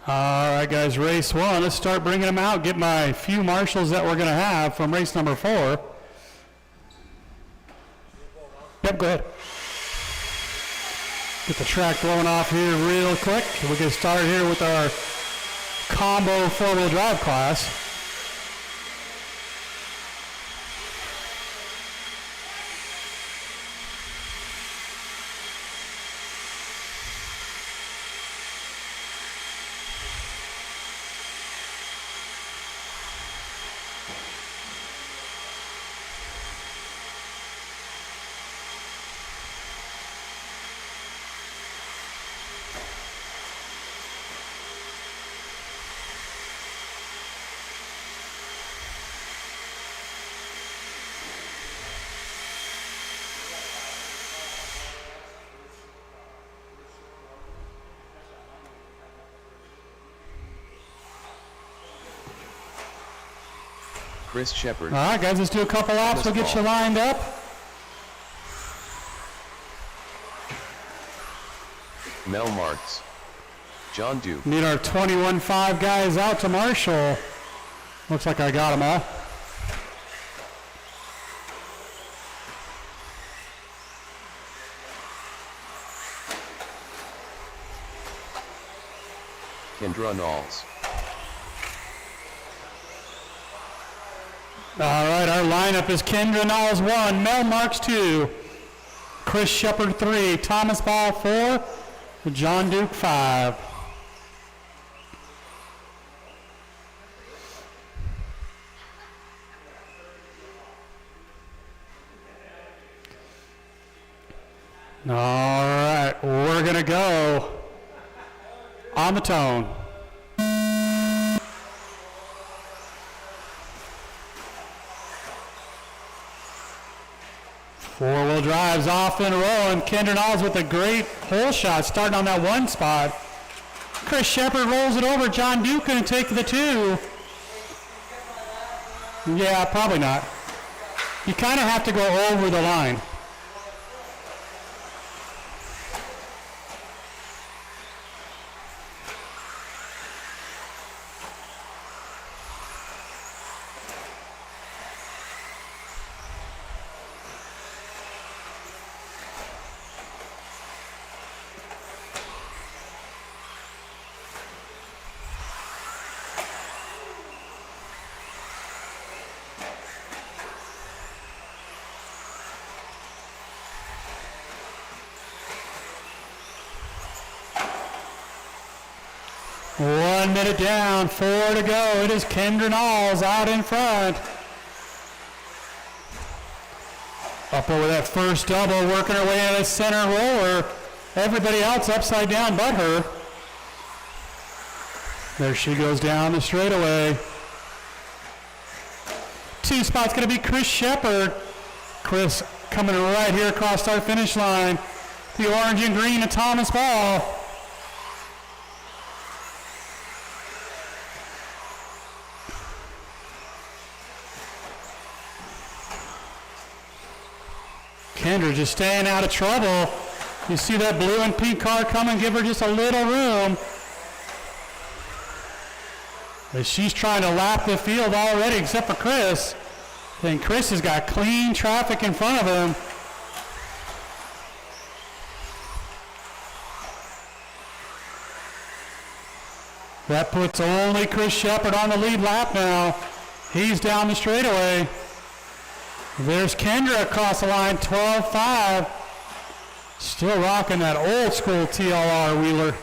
All right, guys, race one. Let's start bringing them out. Get my few marshals that we're going to have from race number 4. Yep, go ahead. Get the track blowing off here real quick. We'll get started here with our combo 4-wheel drive class. Chris Shepard. All right, guys, let's do a couple laps. We'll get you lined up. Mel Martz. John Duke. Need our 21.5 guys out to marshal. Looks like I got them all. Kendra Knowles. All right, our lineup is Kendra Knowles 1, Mel Marks 2, Chris Shepard 3, Thomas Ball 4, John Duke 5. All right, we're going to go on the tone. Four-wheel drives off and rolling. Kendra Knowles with a great hole shot starting on that 1 spot. Chris Shepard rolls it over. John Duke going to take the 2. Yeah, probably not. You kind of have to go over the line. One minute down, 4 to go. It is Kendra Knowles out in front. Up over that first double, working her way into the center roller. Everybody else upside down but her. There she goes down the straightaway. 2 spots going to be Chris Shepard. Chris coming right here across our finish line. The orange and green of Thomas Ball. Kendra just staying out of trouble. You see that blue and pink car coming, give her just a little room. But she's trying to lap the field already, except for Chris. And Chris has got clean traffic in front of him. That puts only Chris Shepard on the lead lap now. He's down the straightaway. There's Kendra across the line, 12.5. Still rocking that old school TLR wheeler.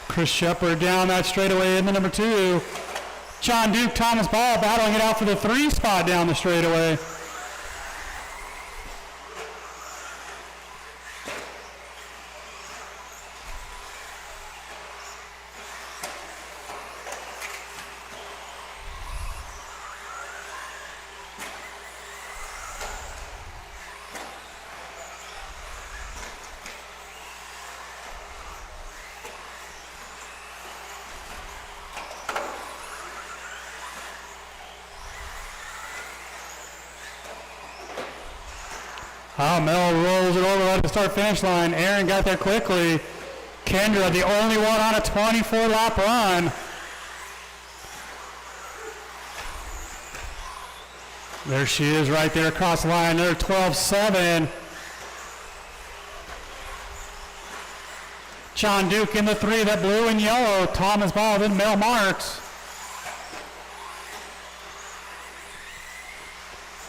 Chris Shepard down that straightaway into number 2. John Duke, Thomas Ball battling it out for the 3 spot down the straightaway. Oh, Mel rolls it over at the start-finish line. Aaron got there quickly. Kendra, the only one on a 24-lap run. There she is right there across the line. Another 12-7. John Duke in the 3, that blue and yellow. Thomas Ball, then Mel Marks.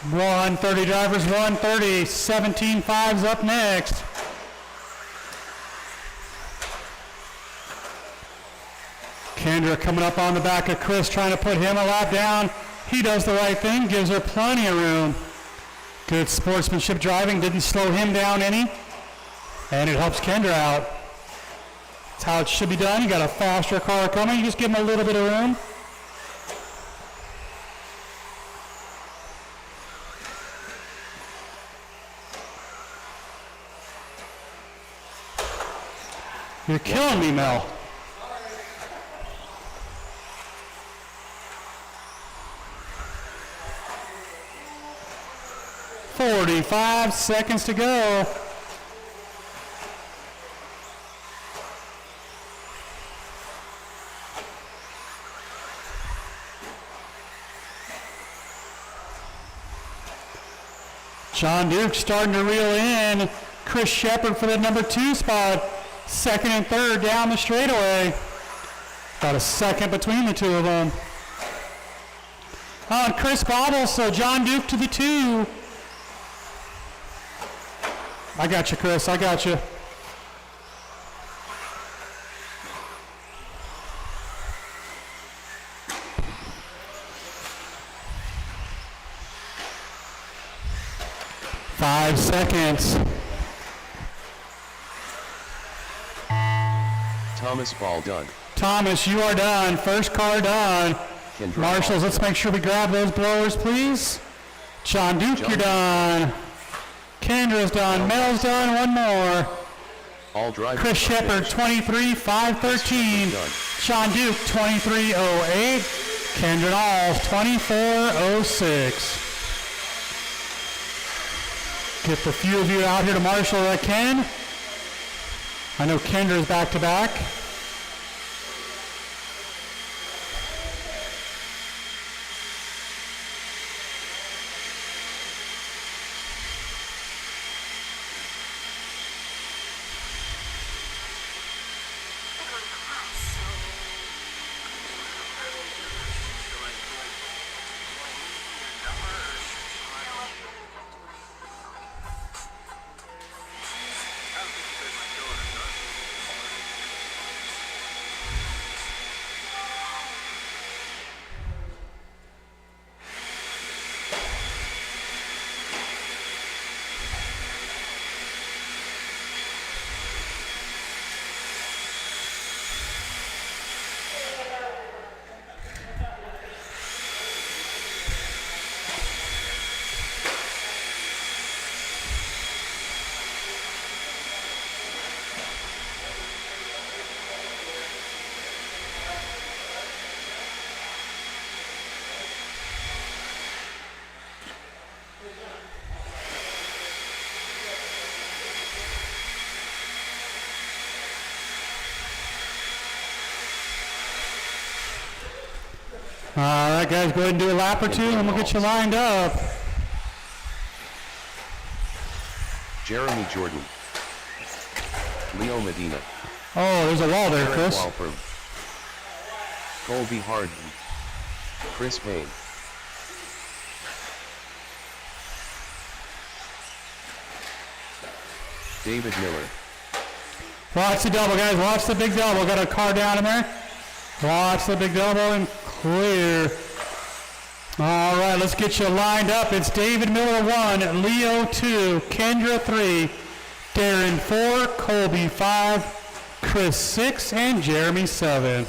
130 drivers, 130. 17.5's up next. Kendra coming up on the back of Chris, trying to put him a lap down. He does the right thing, gives her plenty of room. Good sportsmanship driving, didn't slow him down any. And it helps Kendra out. That's how it should be done. You got a faster car coming, you just give him a little bit of room. You're killing me, Mel. "45 seconds to go." John Duke starting to reel in. Chris Shepard for the number 2 spot. Second and third down the straightaway. About a second between the two of them. Oh, and Chris bobbles, so John Duke to the 2. I got you, Chris. I got you. Five seconds. Thomas Ball done. Thomas, you are done. First car done. Kendra Marshals, let's make sure we grab those blowers, please. John Duke, you're done. Kendra's done. Mel's done. One more. All drivers. Chris Shepard, 23.513. John Duke, 23.08. Kendra Knowles, 24.06. Get the few of you out here to marshal that can. I know Kendra's back to back. All right, guys, go ahead and do a lap or two, and we'll get you lined up. Jeremy Jordan. Leo Medina. Oh, there's a wall there, Eric Chris. Walper. Colby Harden. Chris Payne. David Miller. Watch the double, guys. Watch the big double. Got a car down in there. Watch the big double and clear. All right, let's get you lined up. It's David Miller 1, Leo 2, Kendra 3, Darren 4, Colby 5, Chris 6, and Jeremy 7.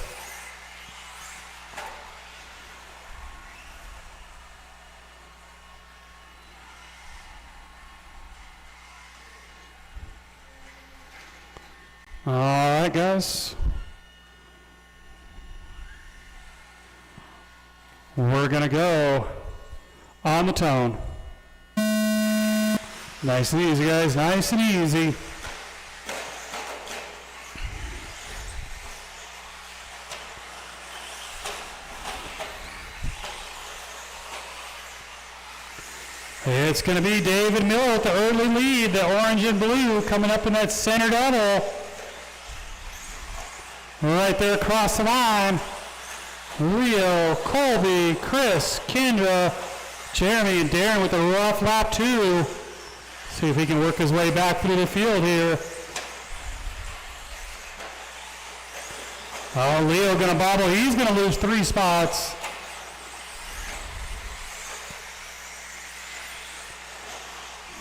All right, guys. We're going to go on the tone. Nice and easy, guys. Nice and easy. It's going to be David Miller with the early lead. The orange and blue coming up in that center double. Right there across the line. Leo, Colby, Chris, Kendra, Jeremy, and Darren with a rough lap too. See if he can work his way back through the field here. Oh, Leo gonna bobble. He's gonna lose 3 spots.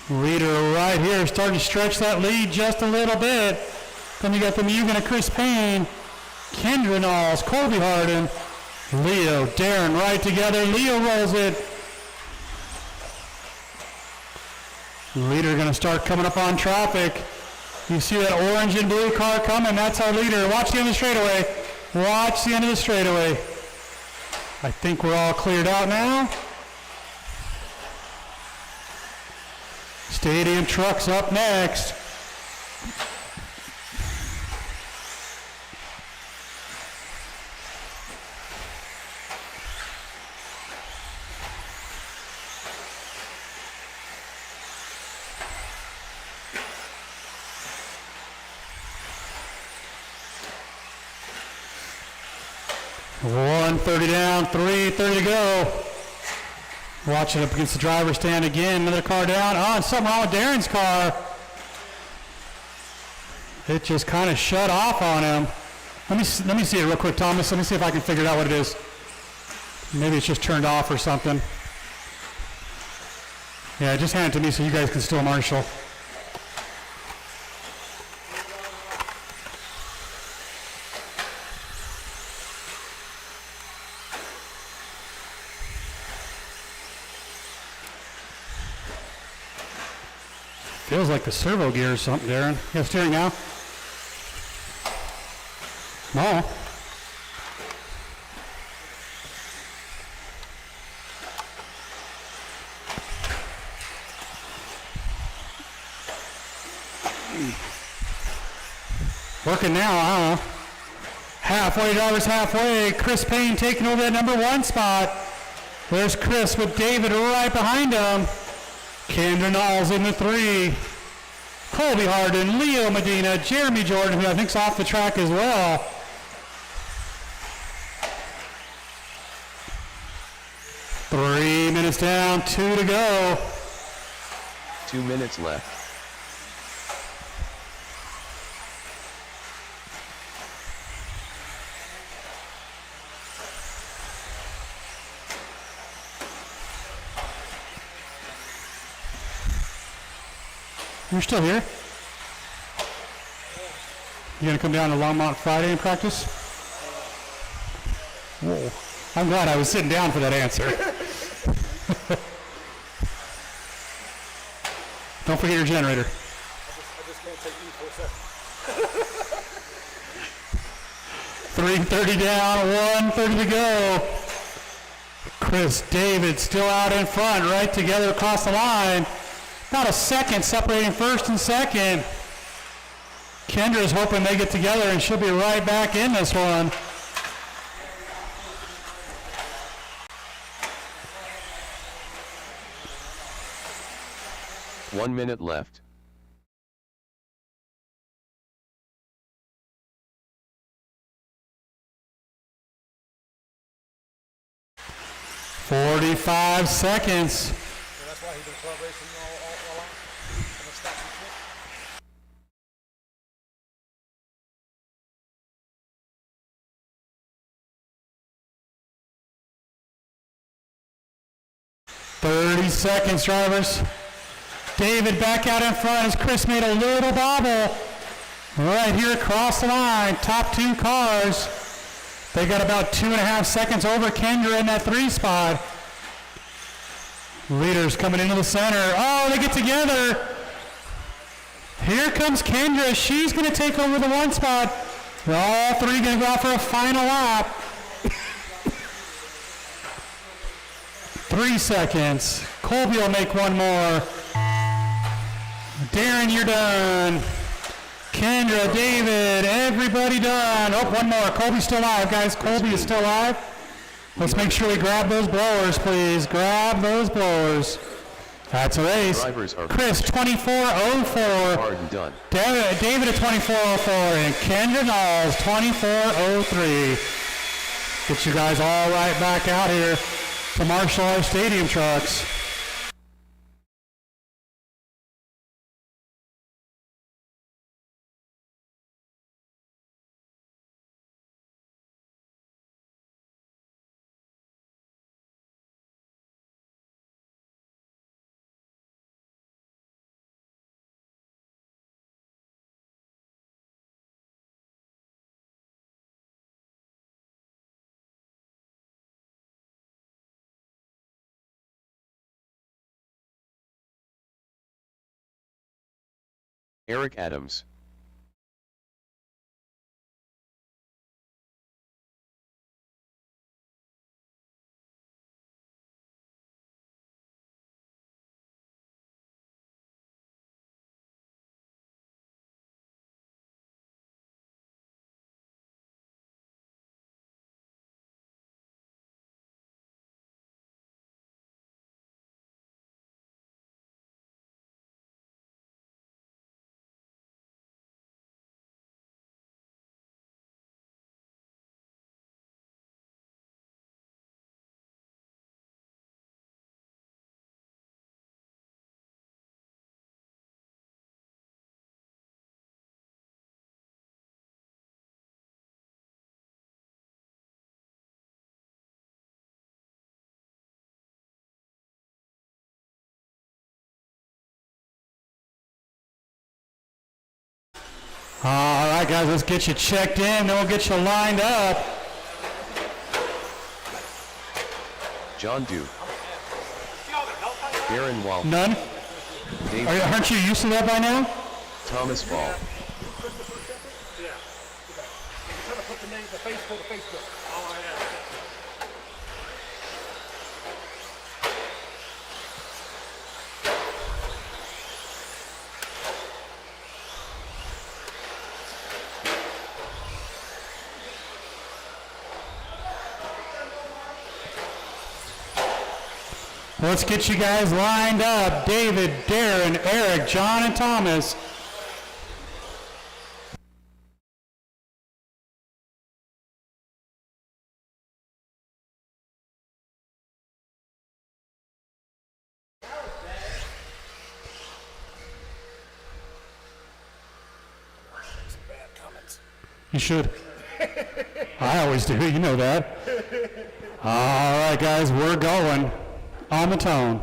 Leader right here starting to stretch that lead just a little bit. Then you got the Mugen and Chris Payne, Kendra Knowles, Colby Harden, Leo, Darren right together. Leo rolls it. Leader going to start coming up on traffic. You see that orange and blue car coming. That's our leader. Watch the end of the straightaway. Watch the end of the straightaway. I think we're all cleared out now. Stadium trucks up next. .130 down, 3:30 to go. Watch it up against the driver's stand again. Another car down. Oh, and something wrong with Darren's car. It just kind of shut off on him. Let me see it real quick, Thomas. Let me see if I can figure out what it is. Maybe it's just turned off or something. Yeah, just hand it to me so you guys can still marshal. Feels like the servo gear or something, Darren. You have steering now? No. Working now, I don't know. Halfway, drivers halfway. Chris Payne taking over that number 1 spot. There's Chris with David right behind him. Kendra Knowles in the 3. Colby Harden, Leo Medina, Jeremy Jordan, who I think's off the track as well. Three minutes down, 2 to go. 2 minutes left. You're still here? You gonna come down to Longmont Friday and practice? Whoa. I'm glad I was sitting down for that answer. Don't forget your generator. I just can't take you for a second. 3:30 down, 1:30 to go. Chris David still out in front, right together across the line. About a second separating first and second. Kendra's hoping they get together and she'll be right back in this one. One minute left. "45 seconds. So that's why he's been club racing all along. And it's stopped and shit. 30 seconds, drivers. David back out in front as Chris made a little bobble. Right here across the line, top 2 cars. They got about 2.5 seconds over Kendra in that 3 spot. Leaders coming into the center. Oh, they get together. Here comes Kendra. She's going to take over the 1 spot. All 3 going to go out for a final lap. 3 seconds. Colby will make 1 more. Darren, you're done. Kendra, David, everybody done. Oh, one more. Colby's still alive, guys. Colby is still alive. Let's make sure we grab those blowers, please. Grab those blowers. That's a race. Drivers are Chris, 24:04. hard and done. David at 24:04. And Kendra Knowles, 24:03. Get you guys all right back out here to Marshall R Stadium trucks. Eric Adams. All right, guys, let's get you checked in, then we'll get you lined up. John Dew. Darren Wall. None? Dave. Aren't you used to that by now? Thomas Ball. Yeah. Trying to put the name, the Facebook. Oh, yeah. Let's get you guys lined up. David, Darren, Eric, John, and Thomas. You should. I always do, you know that. All right, guys, we're going on the tone.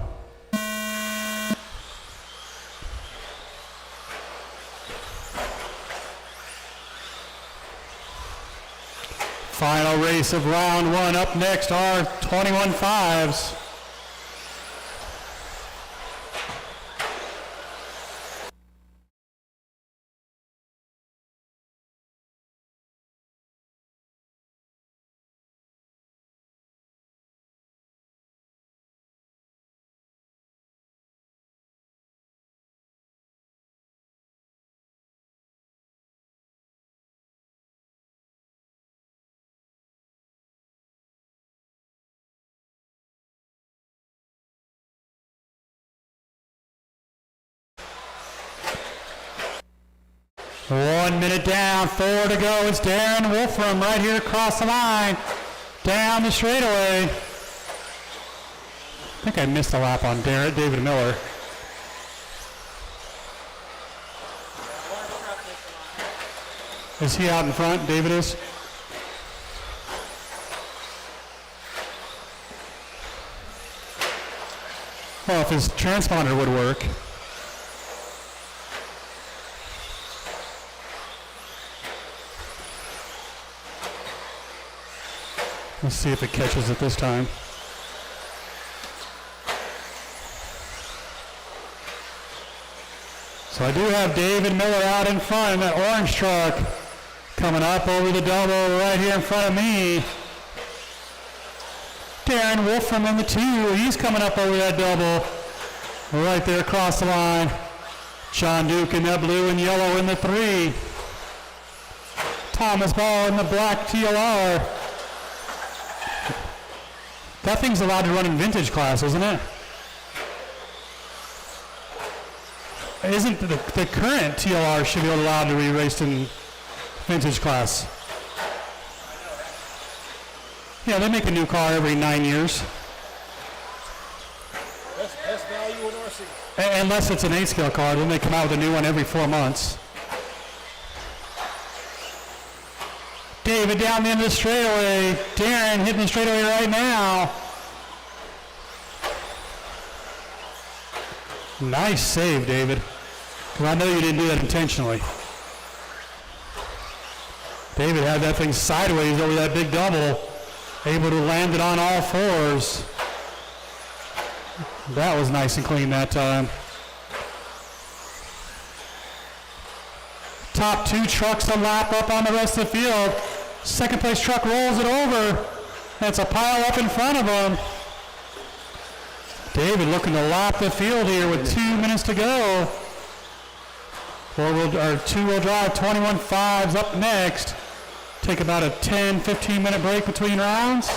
Final race of round one. Up next are 21.5s. One minute down, 4 to go. It's Darren Wolfram right here across the line, down the straightaway. I think I missed a lap on David Miller. Is he out in front? David is? Well, if his transponder would work. Let's see if it catches it this time. So I do have David Miller out in front in that orange truck, coming up over the double right here in front of me. Darren Wolfram in the 2, he's coming up over that double right there across the line. John Duke in the blue and yellow in the 3. Thomas Ball in the black TLR. That thing's allowed to run in vintage class, isn't it? Isn't the current TLR should be allowed to be raced in vintage class? Yeah, they make a new car every 9 years. Best value in RC. Unless it's an 8-scale car, then they come out with a new one every 4 months. David down the end of the straightaway. Darren hitting the straightaway right now. Nice save, David. Well, I know you didn't do that intentionally. David had that thing sideways over that big double, able to land it on all 4s. That was nice and clean that time. Top 2 trucks a lap up on the rest of the field. Second place truck rolls it over. That's a pile up in front of him. David looking to lap the field here with 2 minutes to go. Two-wheel drive, 21.5s up next. Take about a 10-15 minute break between rounds.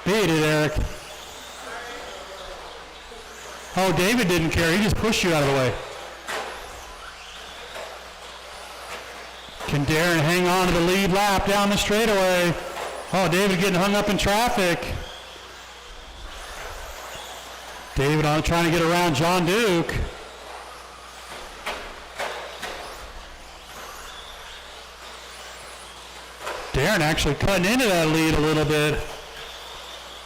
Beat it, Eric. Oh, David didn't care. He just pushed you out of the way. Can Darren hang on to the lead lap down the straightaway? Oh, David getting hung up in traffic. David on trying to get around John Duke. Darren actually cutting into that lead a little bit.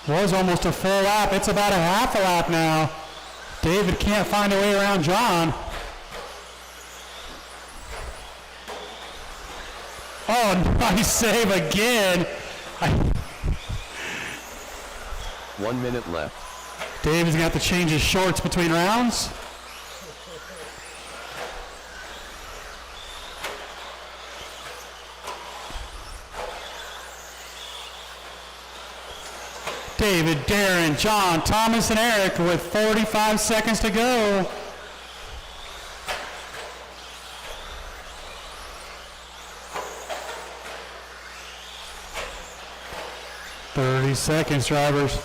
Was almost a full lap. It's about a half a lap now. David can't find a way around John. Oh, nice save again. 1 minute left. David's going to have to change his shorts between rounds. David, Darren, John, Thomas, and Eric with 45 seconds to go. Seconds, drivers.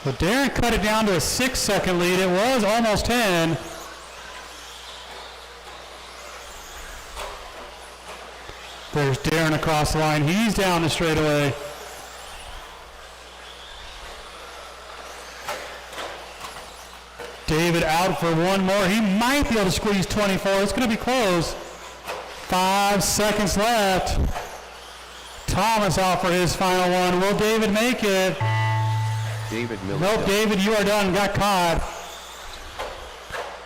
But Darren cut it down to a 6-second lead. It was almost 10. There's Darren across the line. He's down the straightaway. David out for one more. He might be able to squeeze 24. It's going to be close. 5 seconds left. Thomas out for his final one. Will David make it? David Miller. Nope, David, you are done. Got caught.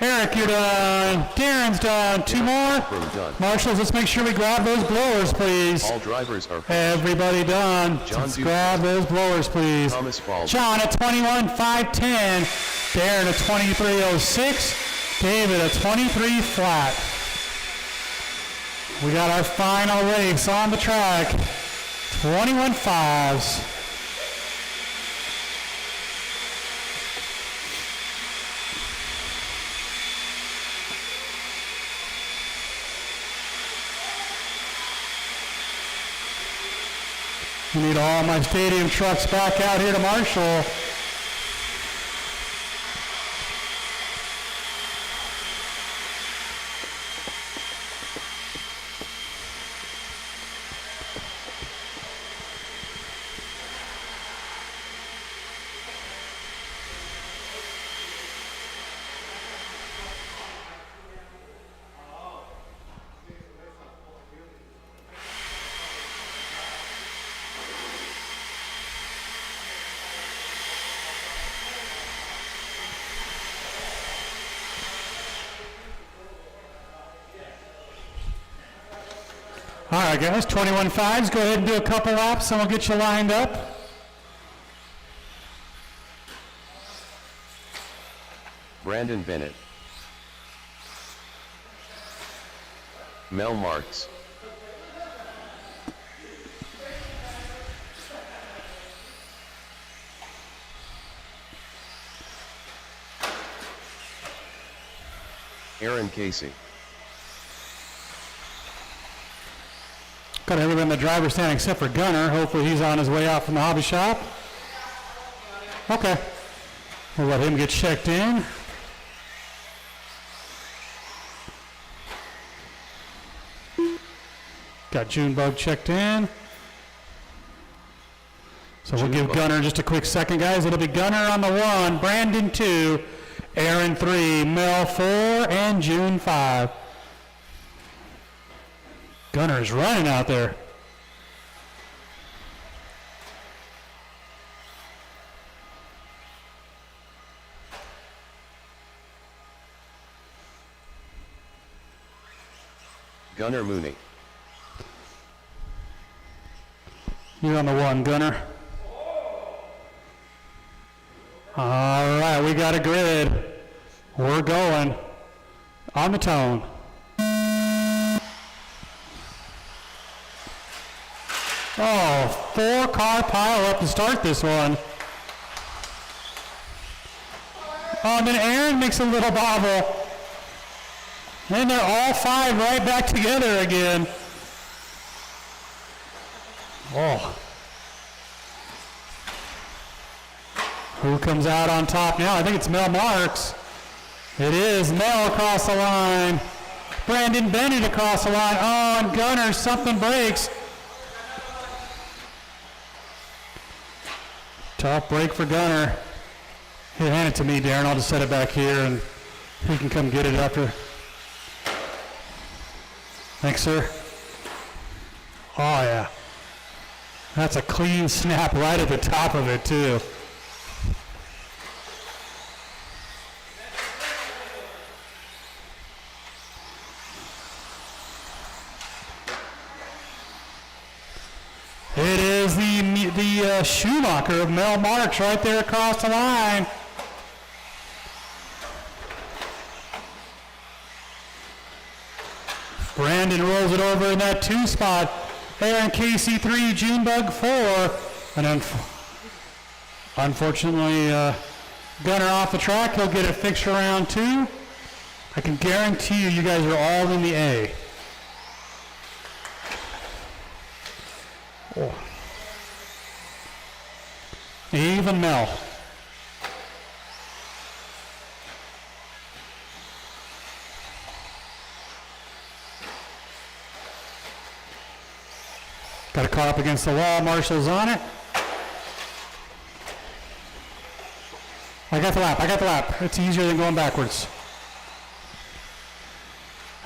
Eric, you're done. Darren's done. 2 more. Done. Marshals, let's make sure we grab those blowers, please. All drivers are. Everybody done. Let's grab those blowers, please. Thomas Ball. John at 21.510. Darren at 23.06. David at 23 flat. We got our final race on the track. 21.5s. We need all my stadium trucks back out here to Marshall. All right, guys, 21.5s. Go ahead and do a couple laps, and we'll get you lined up. Brandon Bennett. Mel Marks. Aaron Casey. Got everyone in the driver's stand except for Gunner. Hopefully he's on his way out from the hobby shop. Okay. We'll let him get checked in. Got Junebug checked in. So we'll give Gunner just a quick second, guys. It'll be Gunner on the 1, Brandon 2, Aaron 3, Mel 4, and June 5. Gunner is running out there. Gunner Mooney. You're on the 1, Gunner. All right, we got a grid. We're going on the tone. Oh, 4-car pile up to start this one. Oh, and then Aaron makes a little bobble. And they're all 5 right back together again. Oh. Who comes out on top now? I think it's Mel Marks. It is Mel across the line. Brandon Bennett across the line. Oh, and Gunner, something breaks. Tough break for Gunner. Here, hand it to me, Darren. I'll just set it back here and he can come get it after. Thanks, sir. Oh, yeah. That's a clean snap right at the top of it, too. It is the Schumacher of Mel Marks right there across the line. Brandon rolls it over in that 2 spot. Aaron Casey 3, Junebug 4. And unfortunately, Gunner off the track. He'll get it fixed for round 2. I can guarantee you guys are all in the A. Oh. Even Mel. Got a car up against the wall. Marshall's on it. I got the lap. It's easier than going backwards.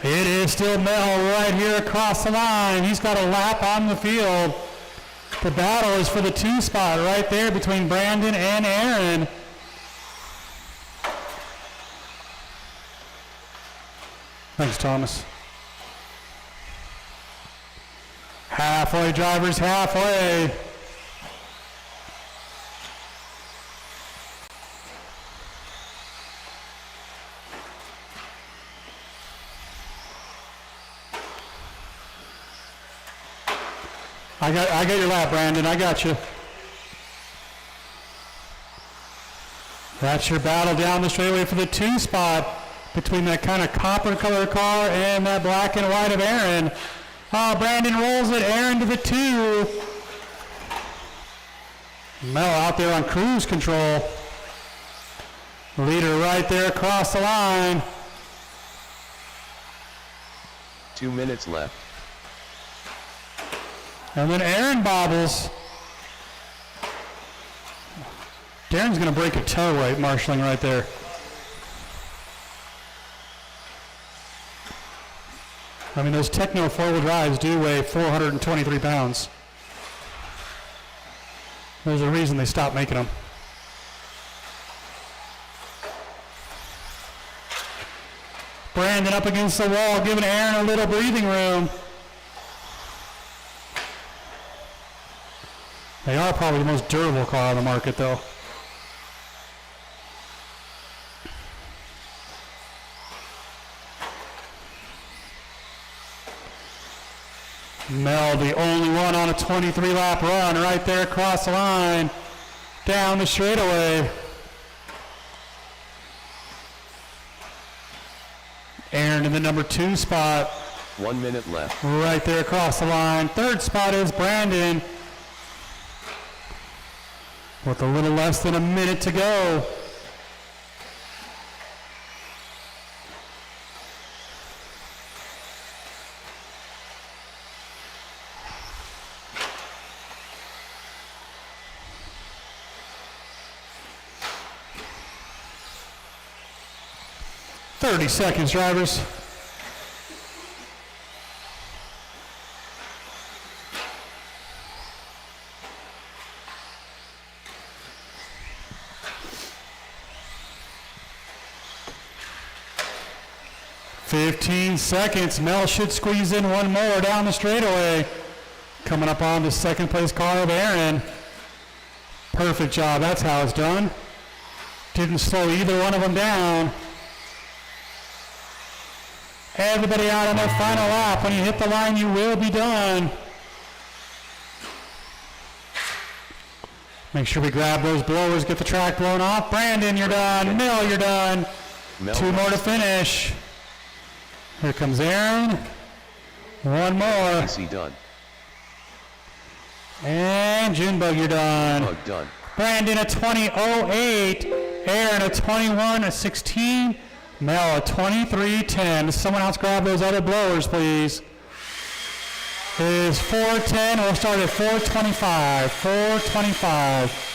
It is still Mel right here across the line. He's got a lap on the field. The battle is for the 2 spot right there between Brandon and Aaron. Thanks, Thomas. Halfway, drivers, halfway. I got your lap, Brandon. I got you. That's your battle down the straightaway for the 2 spot between that kind of copper color car and that black and white of Aaron. Oh, Brandon rolls it. Aaron to the 2. Mel out there on cruise control. Leader right there across the line. 2 minutes left. And then Aaron bobbles. Darren's going to break a toe right marshalling right there. I mean, those Techno 4-wheel drives do weigh 423 pounds. There's a reason they stopped making them. Brandon up against the wall, giving Aaron a little breathing room. They are probably the most durable car on the market, though. Mel, the only one on a 23-lap run right there across the line, down the straightaway. the number 2 spot. 1 minute left. Right there across the line. 3rd spot is Brandon. With a little less than a minute to go. "30 seconds, drivers." "15 seconds. Mel should squeeze in one more down the straightaway. Coming up on the 2nd place car of Aaron. Perfect job. That's how it's done. Didn't slow either one of them down. Everybody out on their final lap. When you hit the line, you will be done. Make sure we grab those blowers, get the track blown off. Brandon, you're done. Mel, you're done. Mel 2 more to finish. Here comes Aaron. One more. AC done. And Junebug, you're done. Bug done. Brandon a 20.08. Aaron a 21.16. Mel a 23.10. Someone else grab those other blowers, please. It is 4:10. We'll start at 4:25. 4:25.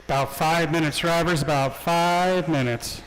About 5 minutes, drivers, about 5 minutes.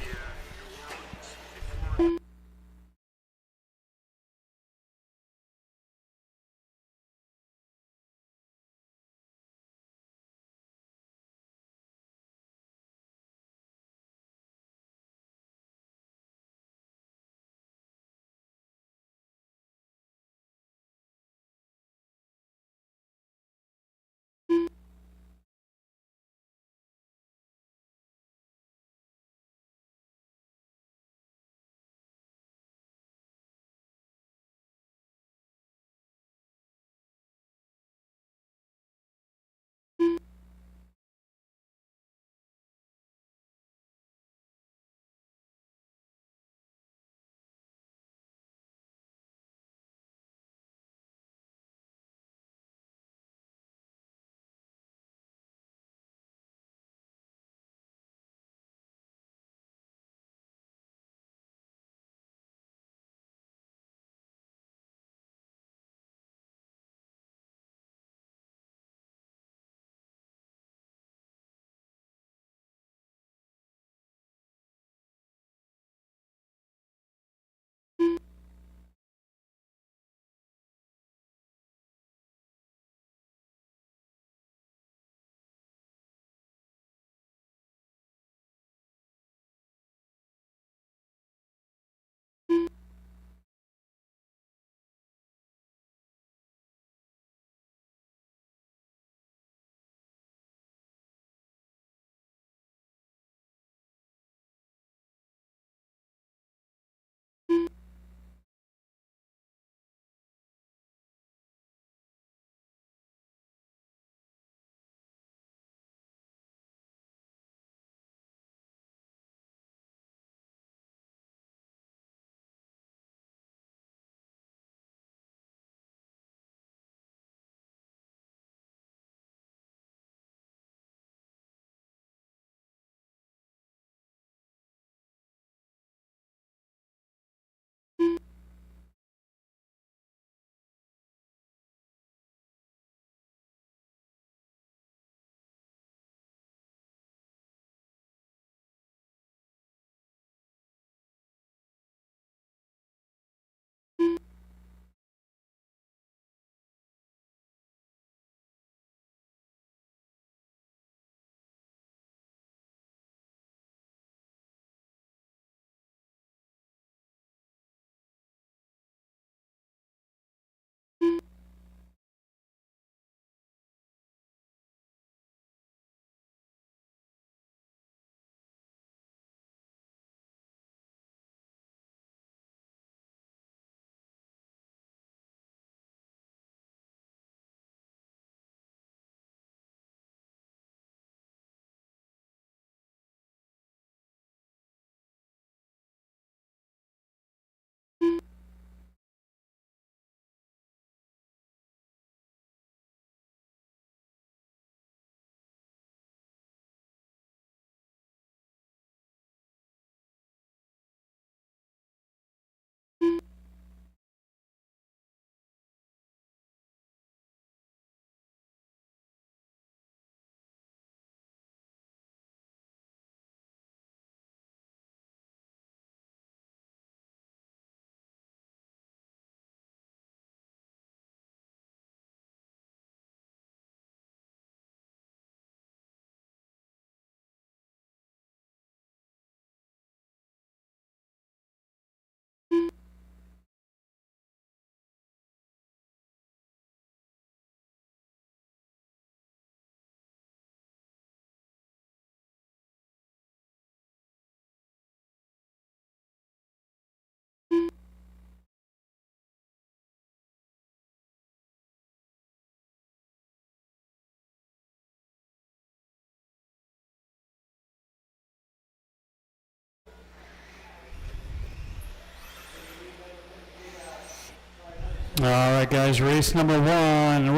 All right, guys, race number one.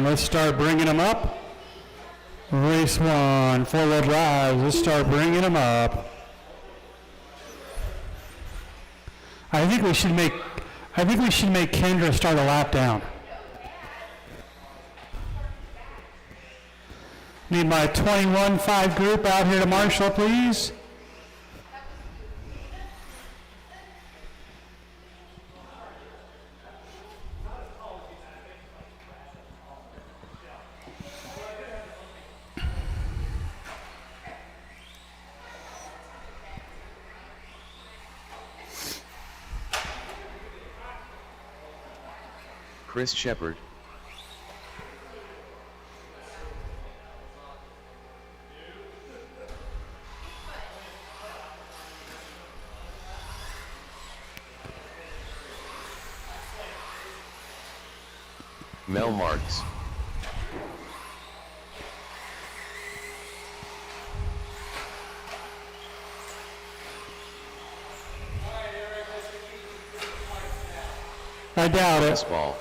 Let's start bringing them up. Race one, four-wheel drive. Let's start bringing them up. I think we should make Kendra start a lap down. Need my 21-5 group out here to marshal, please. Chris Shepard. Mel Marks. I doubt it. Ball.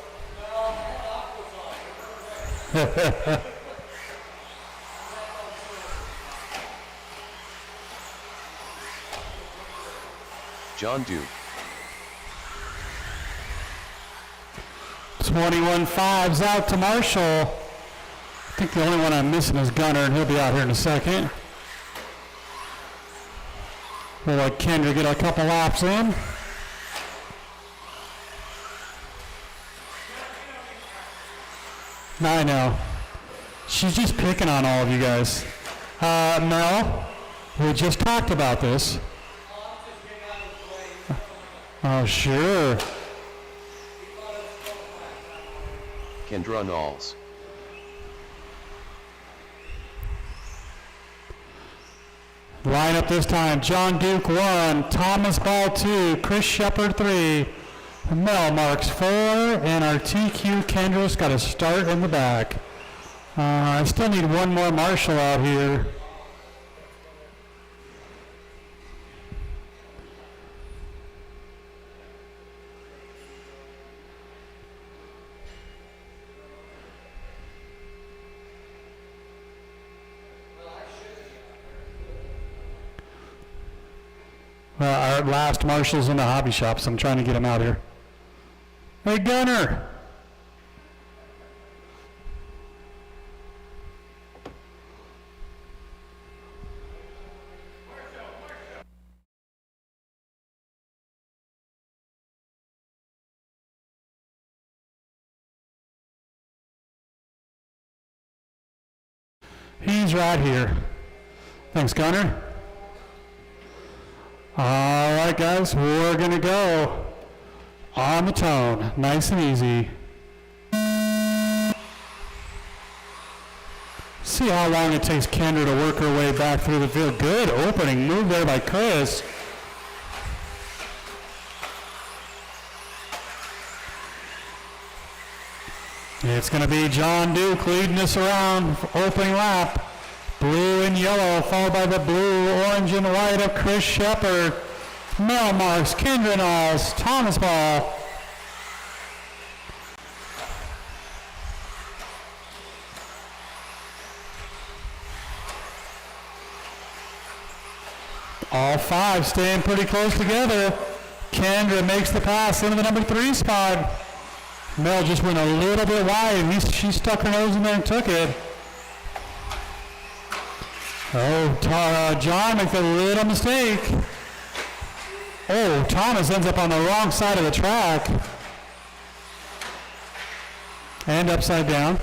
John Duke. 21-5's out to Marshall. I think the only one I'm missing is Gunner, and he'll be out here in a second. We'll let Kendra get a couple laps in. I know. She's just picking on all of you guys. Mel, we just talked about this. Oh, sure. Kendra Knowles. Lineup this time, John Duke 1, Thomas Ball 2, Chris Shepard 3, Mel Marks 4, and our TQ Kendra's got a start in the back. I still need one more marshal out here. Our last marshal's in the hobby shop, so I'm trying to get him out here. Hey, Gunner! He's right here. Thanks, Gunner. All right, guys, we're going to go on the tone, nice and easy. See how long it takes Kendra to work her way back through the field. Good opening move there by Chris. It's going to be John Duke leading us around opening lap. Blue and yellow, followed by the blue, orange, and white of Chris Shepard. Mel Marks, Kendra Knowles, Thomas Ball. All five staying pretty close together. Kendra makes the pass into the number 3 spot. Mel just went a little bit wide. She stuck her nose in there and took it. Oh, John makes a little mistake. Oh, Thomas ends up on the wrong side of the track. And upside down.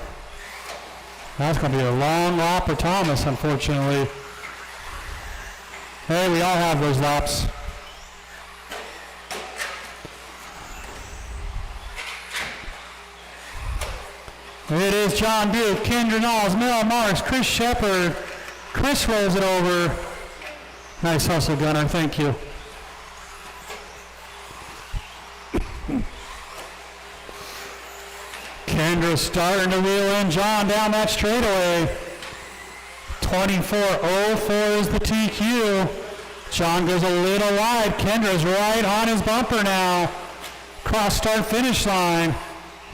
That's going to be a long lap for Thomas, unfortunately. Hey, we all have those laps. It is John Duke, Kendra Knowles, Mel Marks, Chris Shepard. Chris rolls it over. Nice hustle, Gunner. Thank you. Kendra starting to wheel in John down that straightaway. 24.04 is the TQ. John goes a little wide. Kendra's right on his bumper now. Cross start finish line.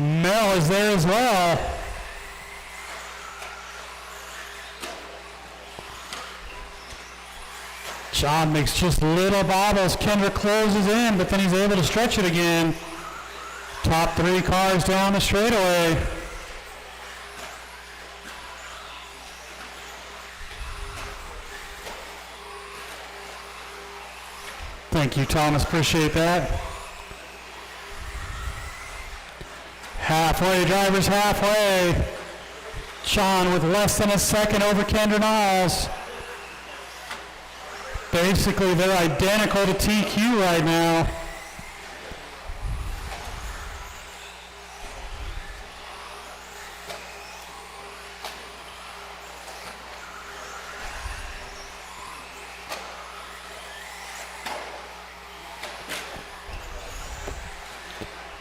Mel is there as well. John makes just little bobbles. Kendra closes in, but then he's able to stretch it again. Top 3 cars down the straightaway. Thank you, Thomas. Appreciate that. Halfway, drivers halfway. John with less than a second over Kendra Niles. Basically, they're identical to TQ right now.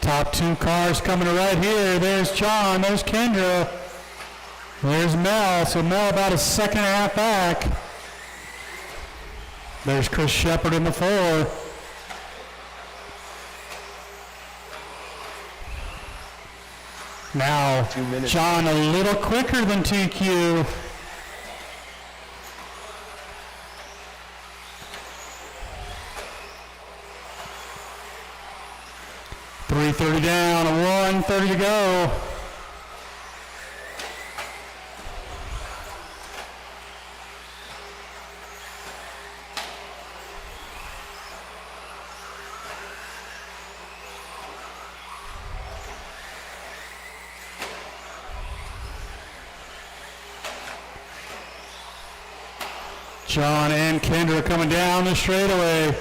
Top two cars coming right here. There's John, there's Kendra, there's Mel. So Mel about a second and a half back. There's Chris Shepard in the 4. Now, 2 minutes. John a little quicker than TQ. .330 down, 1:30 to go. John and Kendra coming down the straightaway.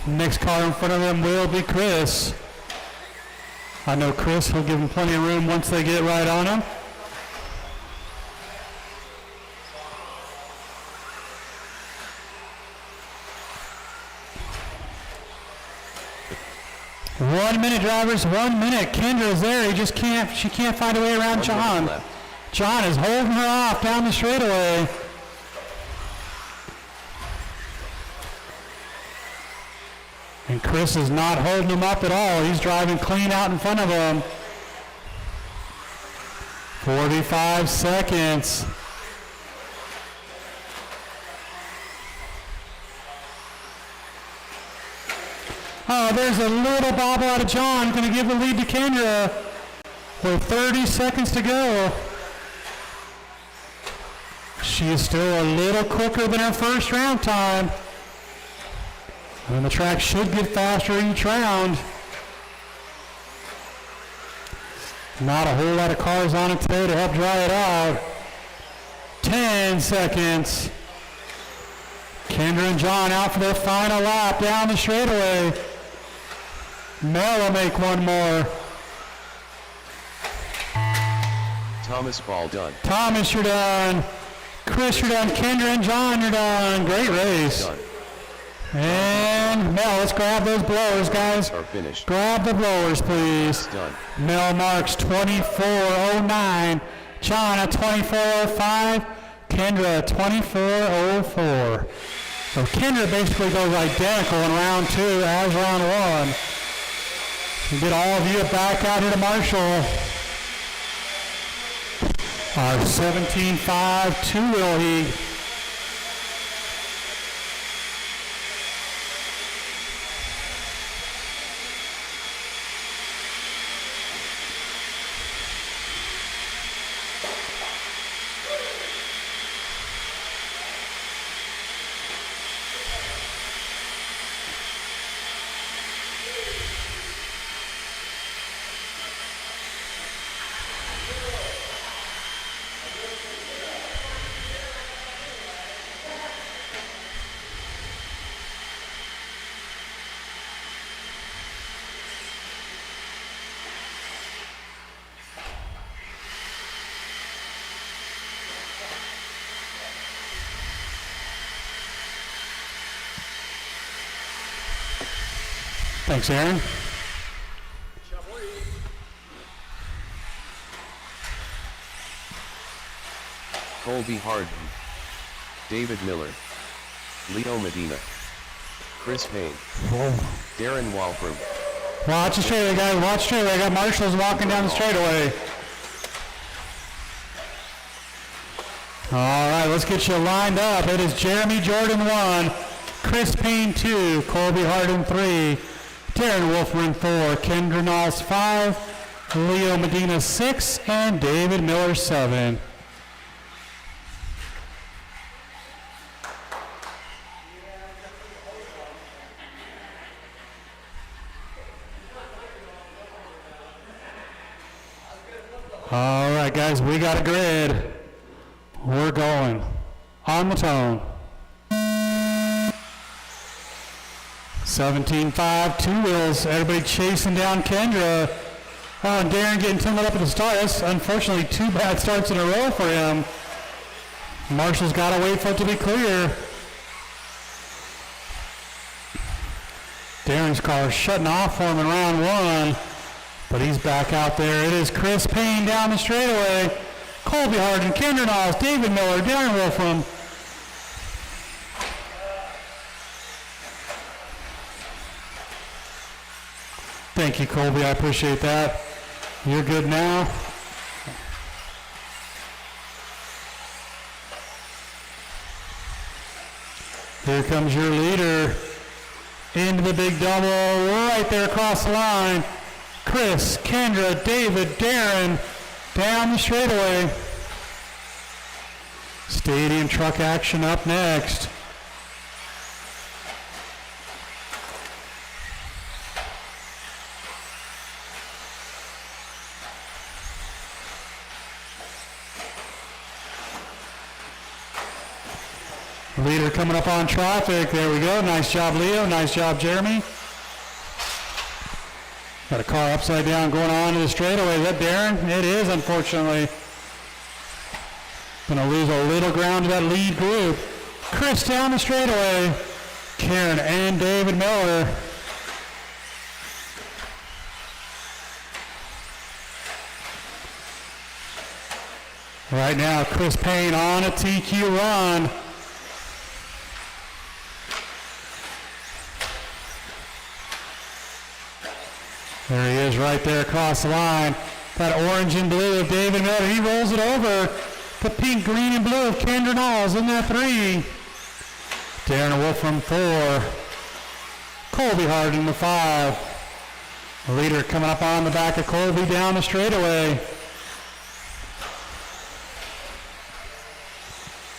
Next car in front of them will be Chris. I know Chris will give them plenty of room once they get right on him. One minute, drivers, 1 minute. Kendra's there. She can't find a way around 1 John. minute left. John is holding her off down the straightaway. And Chris is not holding him up at all. He's driving clean out in front of him. 45 seconds. Oh, there's a little bobble out of John. Going to give the lead to Kendra with 30 seconds to go. She is still a little quicker than her first round time. And the track should get faster each round. Not a whole lot of cars on it today to help dry it out. 10 seconds. Kendra and John out for their final lap down the straightaway. Mel will make one more. Thomas Ball done. Thomas, you're done. Chris, you're done. Kendra and John, you're done. Great race. Done. And Mel, let's grab those blowers, guys. Are finished. Grab the blowers, please. Done. Mel marks 24:09. John at 24:05. Kendra at 24:04. So Kendra basically goes identical in round 2 as round 1. We'll get all of you back out here to Marshall. Our 17.5 two-wheel heat. Thanks, Aaron. Colby Harden. David Miller. Leo Medina. Chris Payne. Darren Walbroom. Watch the straightaway, guys. Watch the straightaway. I got Marshalls walking down the straightaway. All right, let's get you lined up. It is Jeremy Jordan 1, Chris Payne 2, Colby Harden 3, Darren Wolfman 4, Kendra Niles 5, Leo Medina 6, and David Miller 7. All right, guys, we got a grid. We're going on the tone. 17.5, two wheels. Everybody chasing down Kendra. Oh, and Darren getting tumbled up at the start. That's unfortunately 2 bad starts in a row for him. Marshall's got to wait for it to be clear. Darren's car shutting off for him in round 1, but he's back out there. It is Chris Payne down the straightaway. Colby Harden, Kendra Niles, David Miller, Darren Wolfram. Thank you, Colby. I appreciate that. You're good now. Here comes your leader into the big double right there across the line. Chris, Kendra, David, Darren down the straightaway. Stadium truck action up next. Leader coming up on traffic. There we go. Nice job, Leo. Nice job, Jeremy. Got a car upside down going on to the straightaway. Is that Darren? It is, unfortunately. Going to lose a little ground to that lead group. Chris down the straightaway. Karen and David Miller. Right now, Chris Payne on a TQ run. There he is right there across the line. That orange and blue of David Miller. He rolls it over. The pink, green, and blue of Kendra Niles in that 3. Darren Wolfram 4. Colby Harden the 5. The leader coming up on the back of Colby down the straightaway.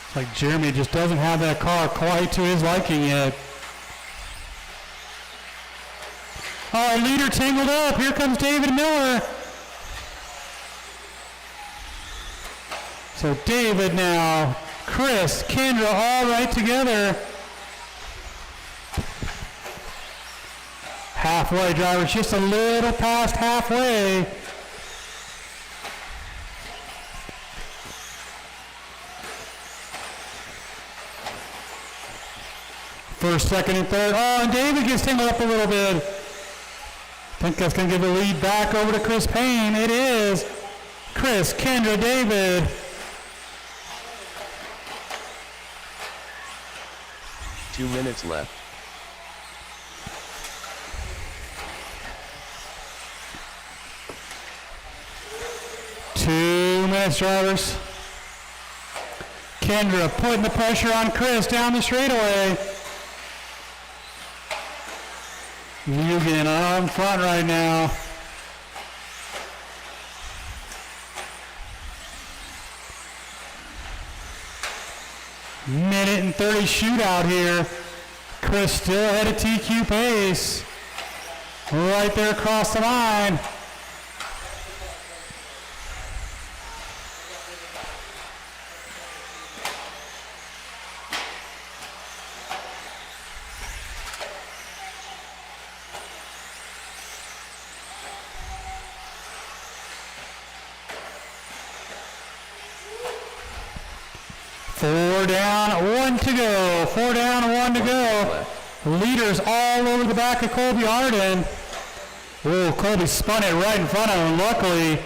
It's like Jeremy just doesn't have that car quite to his liking yet. Oh, leader tangled up. Here comes David Miller. So David now, Chris, Kendra, all right together. Halfway drivers, just a little past halfway. First, second, and third. Oh, and David gets tangled up a little bit. I think that's going to give the lead back over to Chris Payne. It is Chris, Kendra, David. Two minutes left. Two minutes, drivers. Kendra putting the pressure on Chris down the straightaway. Mugen on front right now. Minute and 30 shootout here. Chris still ahead of TQ pace. Right there across the line. Four down, one to go. 4 down, 1 to go. Leaders all over the back of Colby Arden. Oh, Colby spun it right in front of him. Luckily,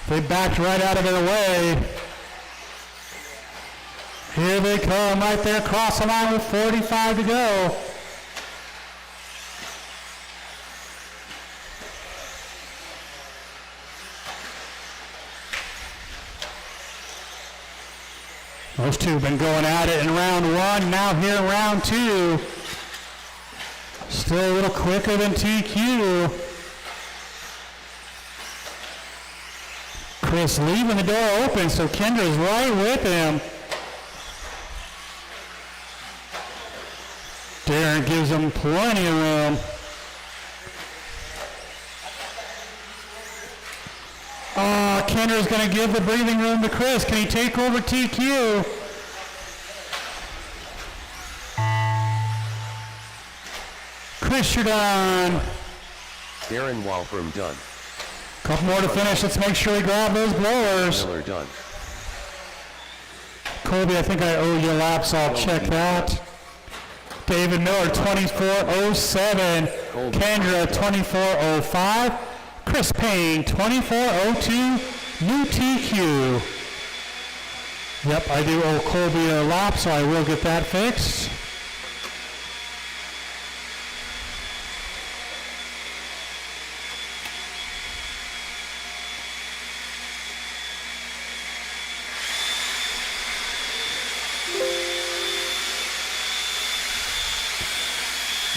they backed right out of their way. Here they come right there across the line with 45 to go. Those two have been going at it in round 1, now here in round 2. Still a little quicker than TQ. Chris leaving the door open, so Kendra's right with him. Darren gives him plenty of room. Oh, Kendra's going to give the breathing room to Chris. Can he take over TQ? Chris, you're done. Darren Walfram done. Couple more to finish. Let's make sure we grab those blowers. Miller done. Colby, I think I owe you a lap, so I'll check that. David Miller, 24:07. Kendra, 24:05. Chris Payne, 24:02. New TQ. Yep, I do owe Colby a lap, so I will get that fixed.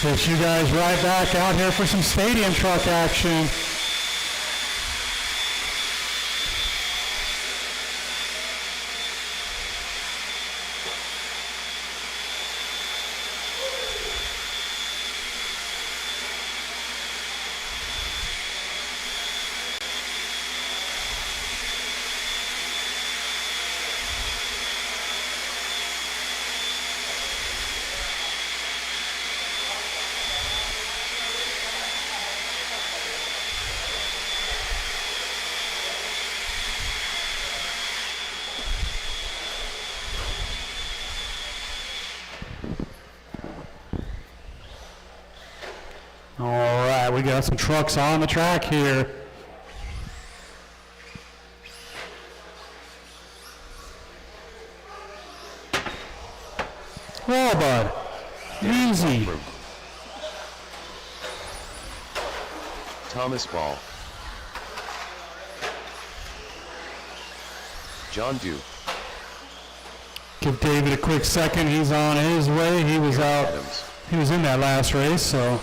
Get you guys right back out here for some stadium truck action. All right, we got some trucks on the track here. Well, bud, easy. Thomas Ball. John Duke. Give David a quick second. He's on his way. He was out. Adams. He was in that last race, so.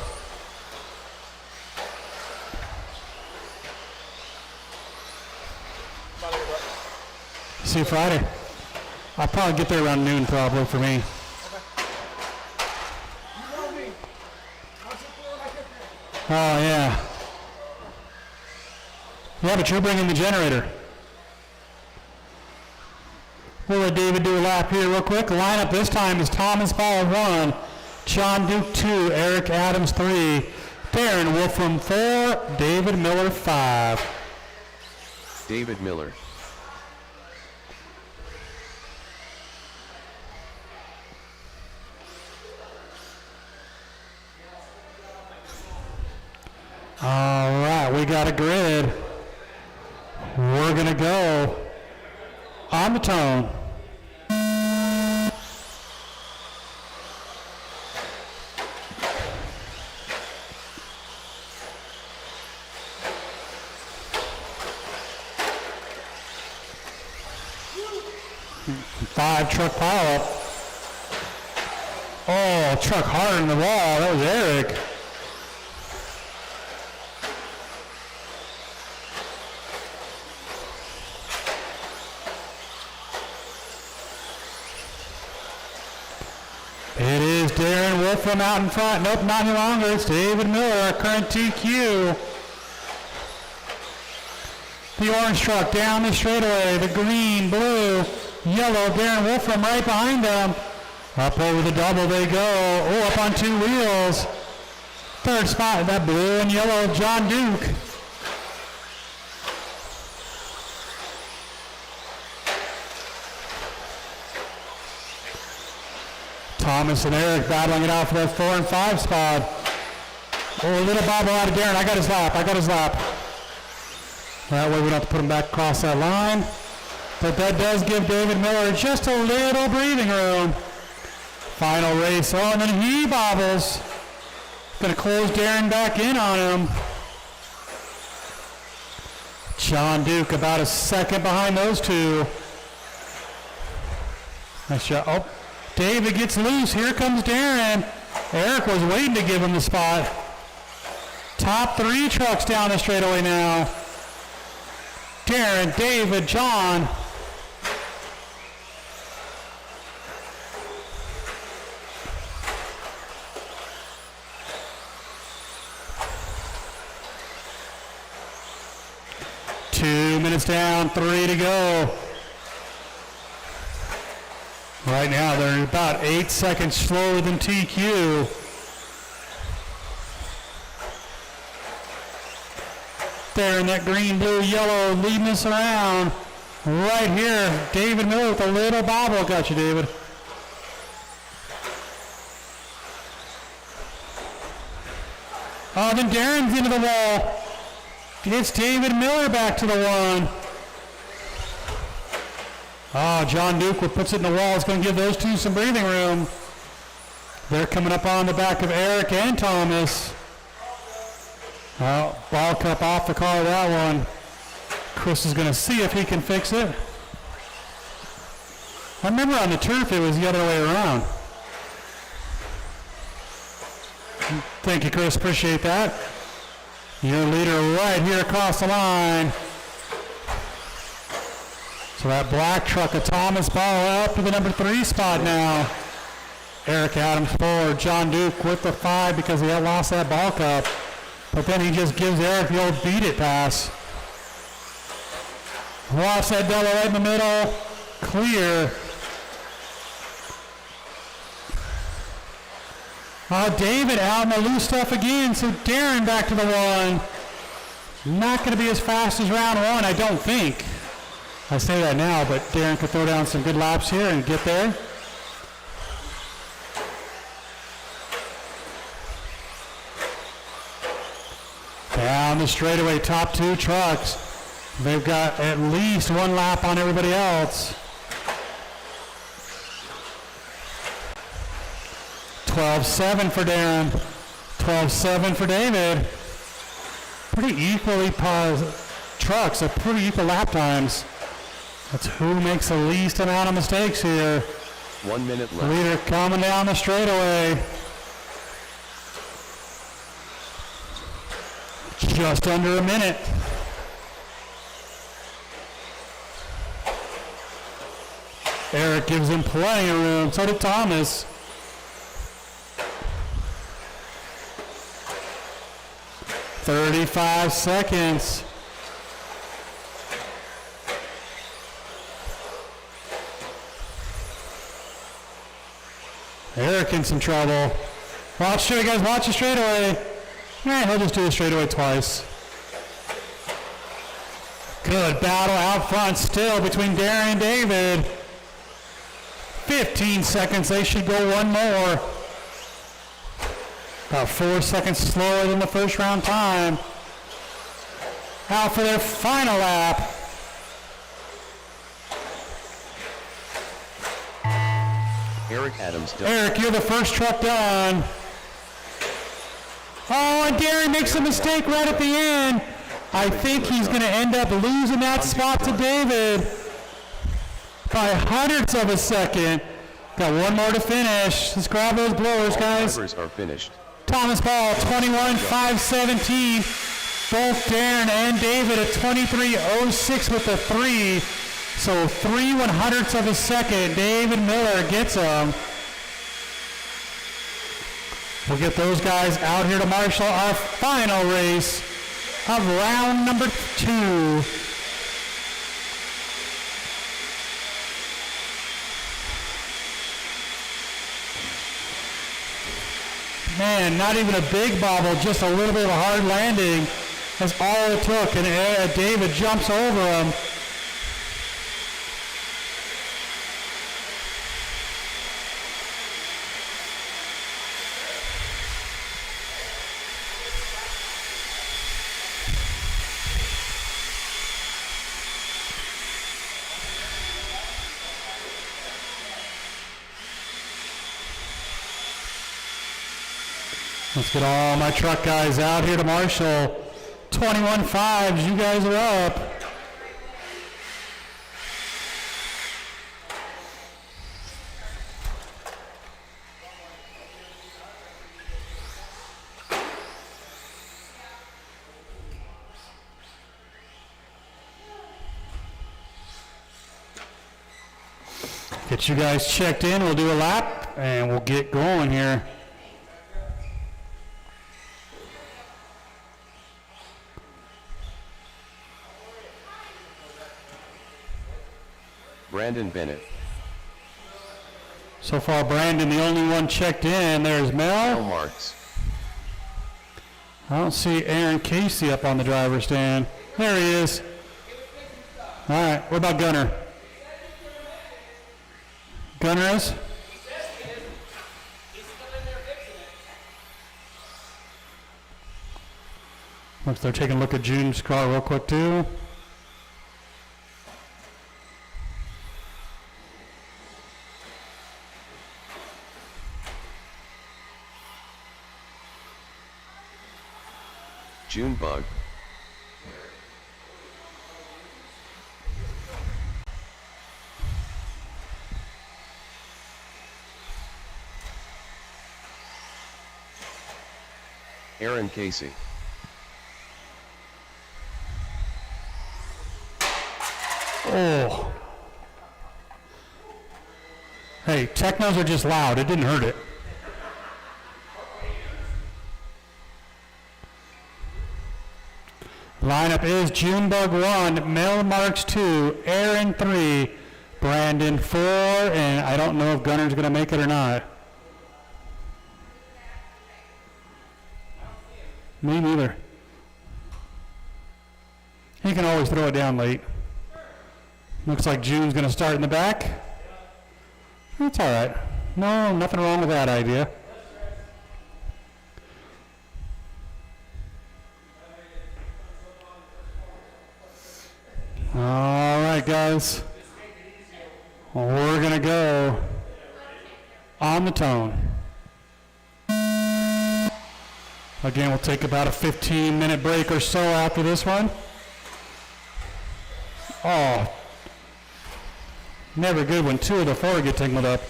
See you Friday. I'll probably get there around noon probably for me. Oh, yeah. Yeah, but you're bringing the generator. We'll let David do a lap here real quick. The lineup this time is Thomas Ball 1, John Duke 2, Eric Adams 3, Darren Wolfram 4, David Miller 5. David Miller. All right, we got a grid. We're going to go on the tone. Five truck pileup. Oh, truck hard in the wall. That was Eric. It is Darren Wolfram out in front. Nope, not any longer. It's David Miller, our current TQ. The orange truck down the straightaway. The green, blue, yellow. Darren Wolfram right behind them. Up over the double they go. Oh, up on two wheels. Third spot, that blue and yellow John Duke. Thomas and Eric battling it out for that 4 and 5 spot. Oh, a little bobble out of Darren. I got his lap. That way we don't have to put him back across that line. But that does give David Miller just a little breathing room. Final race. Oh, and then he bobbles. Going to close Darren back in on him. John Duke about a second behind those two. Nice shot. Oh. David gets loose. Here comes Darren. Eric was waiting to give him the spot. Top three trucks down the straightaway now. Darren, David, John. minutes down, 3 to go. Right now, they're about 8 seconds slower than TQ. There in that green, blue, yellow, leading us around. Right here, David Miller with a little bobble. Got you, David. Oh, then Darren's into the wall. Gets David Miller back to the one. Oh, John Duke puts it in the wall. It's going to give those two some breathing room. They're coming up on the back of Eric and Thomas. Oh, ball cup off the car, that one. Chris is going to see if he can fix it. I remember on the turf it was the other way around. Thank you, Chris. Appreciate that. Your leader right here across the line. So that black truck of Thomas Ball up to the number 3 spot now. Eric Adams 4, John Duke with the 5 because he had lost that ball cup. But then he just gives Eric the old beat it pass. Watch that double right in the middle. Clear. David out in the loose stuff again, so Darren back to the one. Not going to be as fast as round 1, I don't think. I say that now, but Darren could throw down some good laps here and get there. Down the straightaway, top 2 trucks. They've got at least 1 lap on everybody else. 12-7 for Darren. 12-7 for David. Pretty equally trucks, so pretty equal lap times. That's who makes the least amount of mistakes here. 1 minute left. Leader coming down the straightaway. Just under a minute. Eric gives him plenty of room. So did Thomas. "35 seconds. Eric in some trouble. Watch it, guys. Watch the straightaway. He'll just do the straightaway twice. Good battle out front still between Darren and David. 15 seconds. They should go one more. About 4 seconds slower than the first round time. Out for their final lap. Eric Adams done. Eric, you're the first truck done. Oh, and Darren makes a mistake right at the end. I think he's going to end up losing that spot to David by hundredths of a second. Got one more to finish. Let's grab those blowers, guys. Drivers are finished. Thomas Ball, 21.517. Both Darren and David at 23.06 with the 3. So 3/100ths of a second. David Miller gets them. We'll get those guys out here to marshal our final race of round number 2. Man, not even a big bobble, just a little bit of a hard landing. That's all it took, and David jumps over him. Let's get all my truck guys out here to marshal. 21.5s, you guys are up. Get you guys checked in, we'll do a lap, and we'll get going here. Brandon Bennett. So far, Brandon, the only one checked in. There's Mel Mel. Marks. I don't see Aaron Casey up on the driver's stand. There he is. All right, what about Gunner? Gunner is? Looks they're taking a look at June's car real quick too. Junebug. Aaron Casey. Oh. Hey, technos are just loud. It didn't hurt it. Lineup is Junebug 1, Mel Marks 2, Aaron 3, Brandon 4, and I don't know if Gunner's going to make it or not. Me neither. He can always throw it down late. Looks like June's going to start in the back. That's all right. No, nothing wrong with that idea. All right, guys. We're going to go on the tone. Again, we'll take about a 15-minute break or so after this one. Oh, never good when two of the four get tangled up.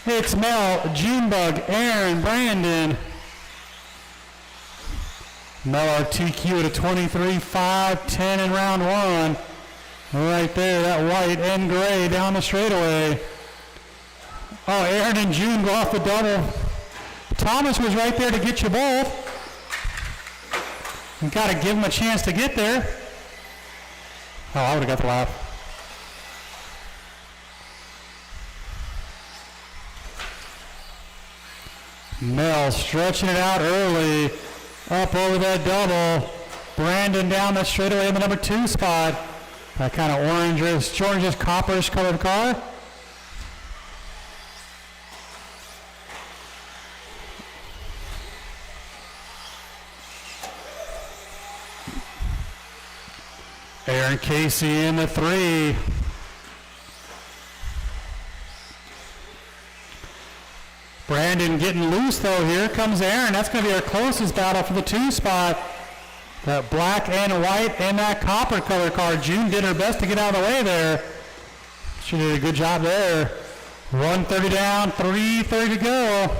It's Mel, Junebug, Aaron, Brandon. Mel RTQ at a 23.510 in round one. Right there, that white and gray down the straightaway. Oh, Aaron and June go off the double. Thomas was right there to get you both. You got to give him a chance to get there. Oh, I would have got the lap. Mel stretching it out early. Up over that double. Brandon down the straightaway in the number 2 spot. That kind of orangish, copperish colored car. Aaron Casey in the 3. Brandon getting loose though. Here comes Aaron. That's going to be our closest battle for the 2 spot. That black and white and that copper color car. June did her best to get out of the way there. She did a good job there. 130 down, 330 to go.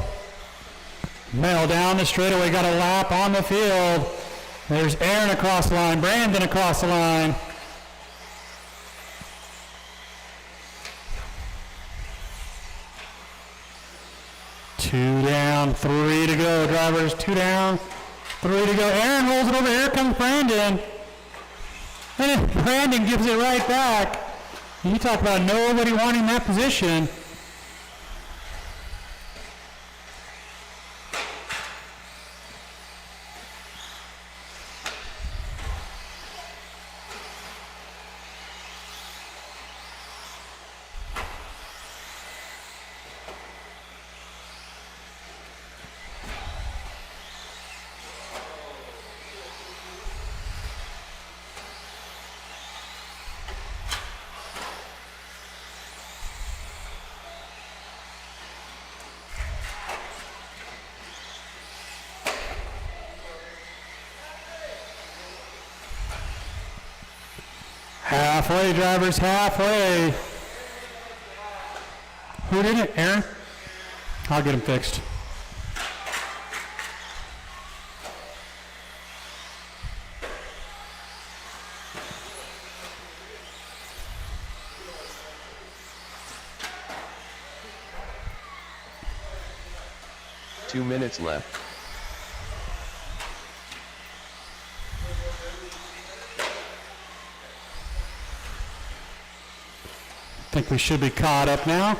Mel down the straightaway, got a lap on the field. There's Aaron across the line, Brandon across the line. Two down, 3 to go. Drivers, 2 down, 3 to go. Aaron rolls it over. Here comes Brandon. And then Brandon gives it right back. You talk about nobody wanting that position. Halfway, drivers, halfway. Who did it? Aaron? I'll get him fixed. Two minutes left. think we should be caught up now.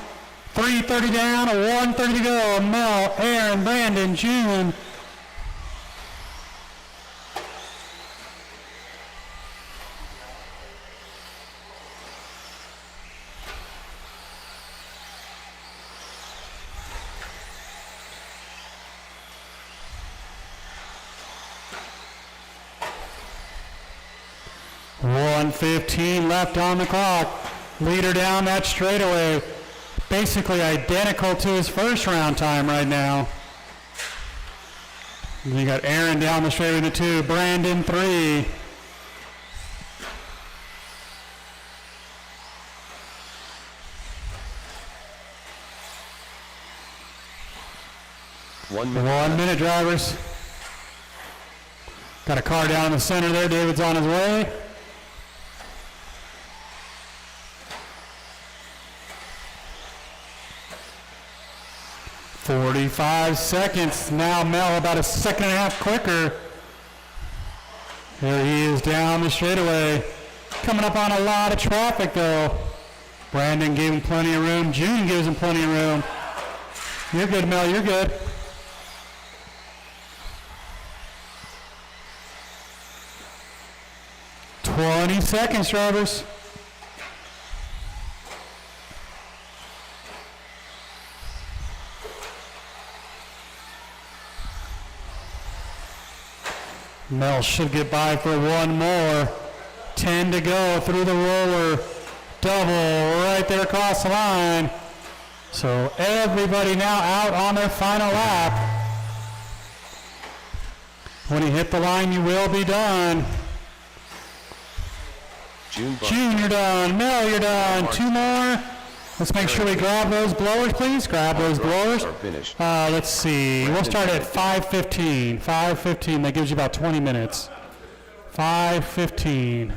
3:30 down, 1:30 to go. Mel, Aaron, Brandon, June. .1:15 left on the clock. Leader down that straightaway. Basically identical to his first round time right now. You got Aaron down the straightaway to 2. Brandon 3. One minute. 1 minute, drivers. Got a car down in the center there. David's on his way. .45 seconds. Now Mel about a second and a half quicker. There he is down the straightaway. Coming up on a lot of traffic though. Brandon gave him plenty of room. June gives him plenty of room. You're good, Mel. You're good. .20 seconds, drivers. Mel should get by for one more. 10 to go through the roller. Double right there across the line. So everybody now out on their final lap. When you hit the line, you will be done. June, You're done. Mel, you're done. 2 more. Let's make sure we grab those blowers, please. Grab those blowers. are finished. Let's see. We'll start at 5:15. 5:15. That gives you about 20 minutes. 5:15.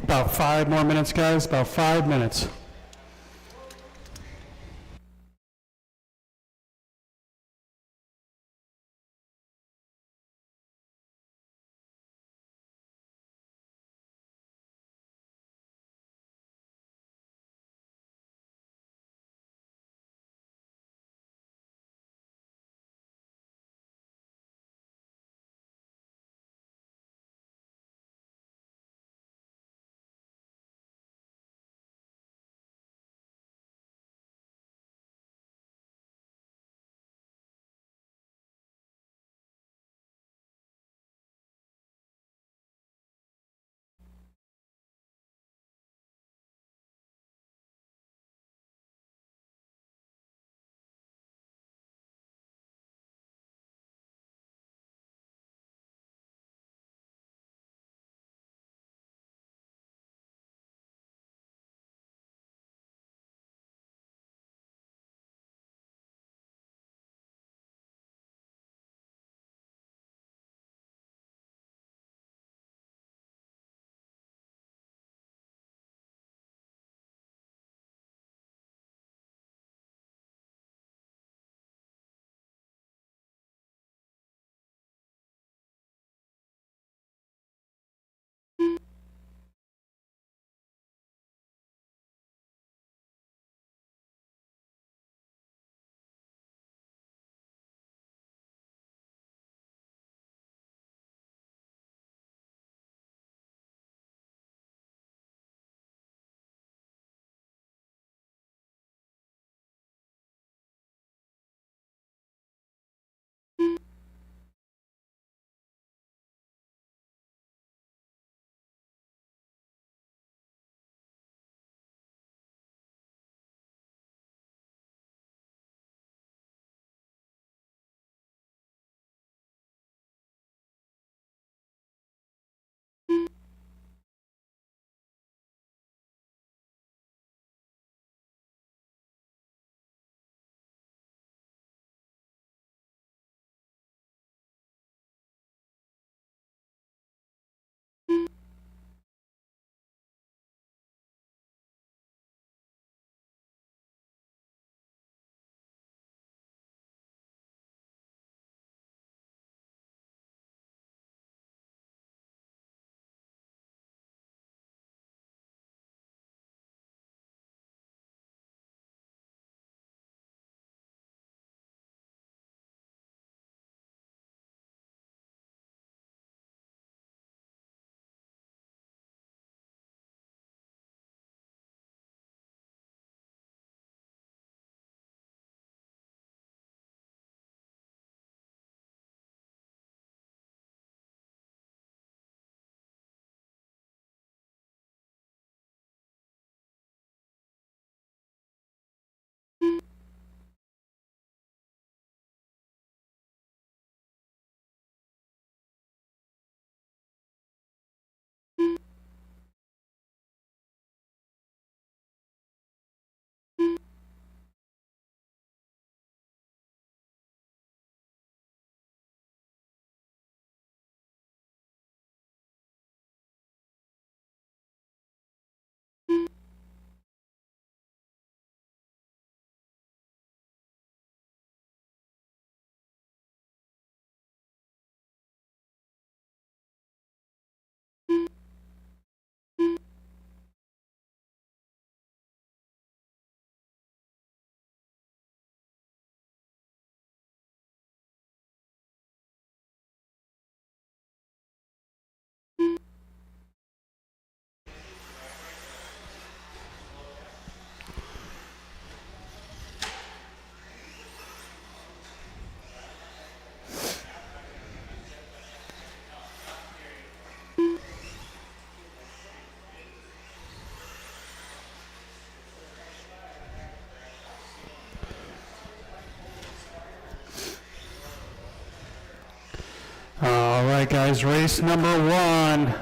About 5 more minutes, guys, about 5 minutes. All right, guys, race number 1,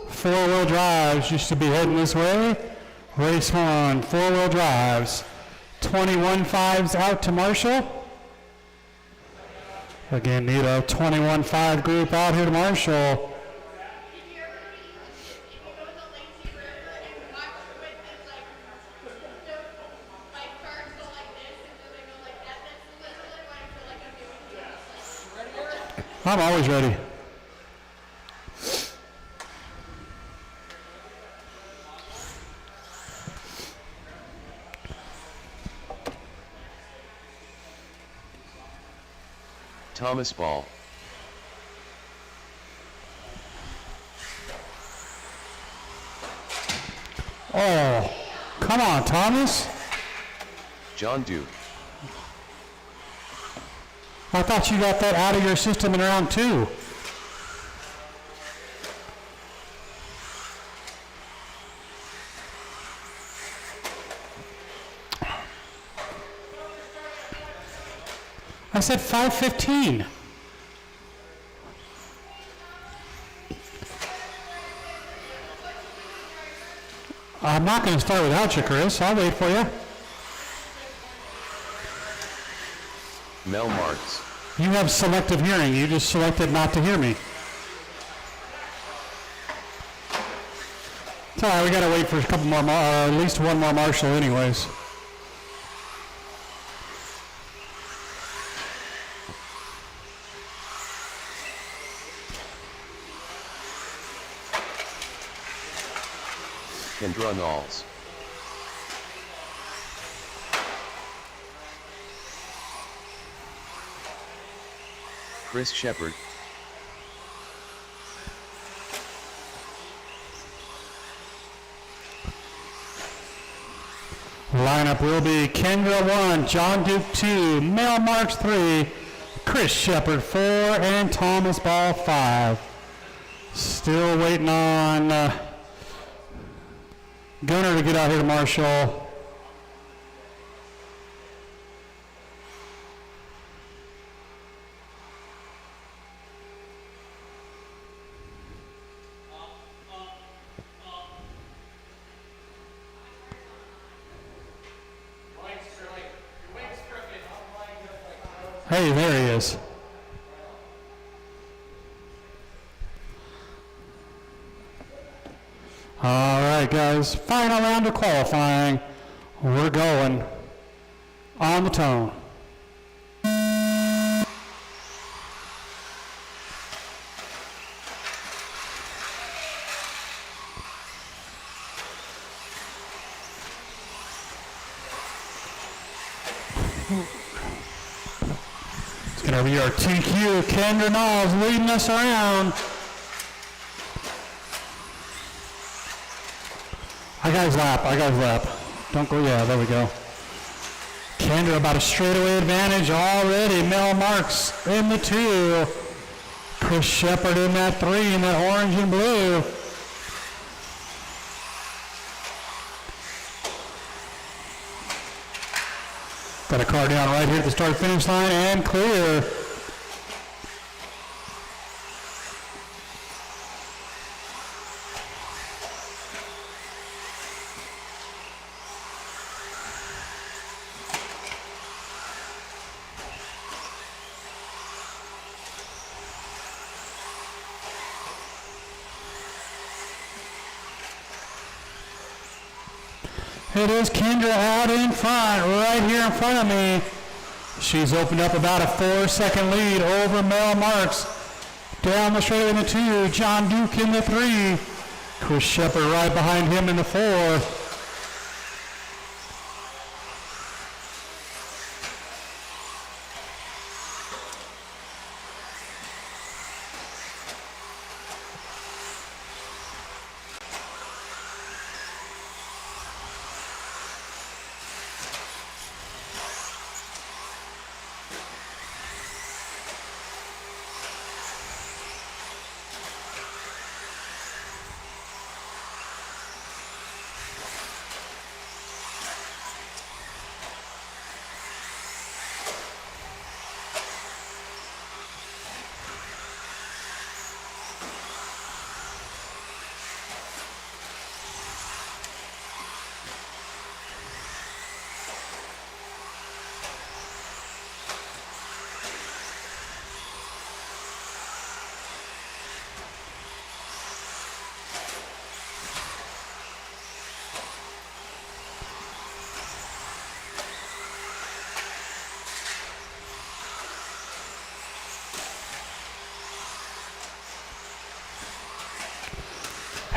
4-wheel drives. You should be heading this way. Race 1, 4-wheel drives. 21.5s out to Marshall. Again, need a 21.5 group out here to Marshall. I'm always ready. Thomas ball. Oh, come on, Thomas. John Duke. I thought you got that out of your system in round 2. I said 5:15. I'm not going to start without you, Chris. I'll wait for you. Mel Marks. You have selective hearing. You just selected not to hear me. It's all right. We got to wait for a couple more, at least one more marshal anyways. Kendra Knowles. Chris Shepard. Lineup will be Kendra 1, John Duke 2, Mel Marks 3, Chris Shepard 4, and Thomas Ball 5. Still waiting on Gunner to get out here to marshal. Hey, there he is. All right, guys. Final round of qualifying. We're going on the tone. It's going to be our TQ, Kendra Knowles, leading us around. I got his lap. Don't go, yeah, there we go. Kendra about a straightaway advantage already. Mel Marks in the 2. Chris Shepard in that 3, in that orange and blue. Got a car down right here at the start-finish line and clear. It is Kendra out in front, right here in front of me. She's opened up about a 4-second lead over Mel Marks. Down the straight in the 2, John Duke in the 3. Chris Shepard right behind him in the 4.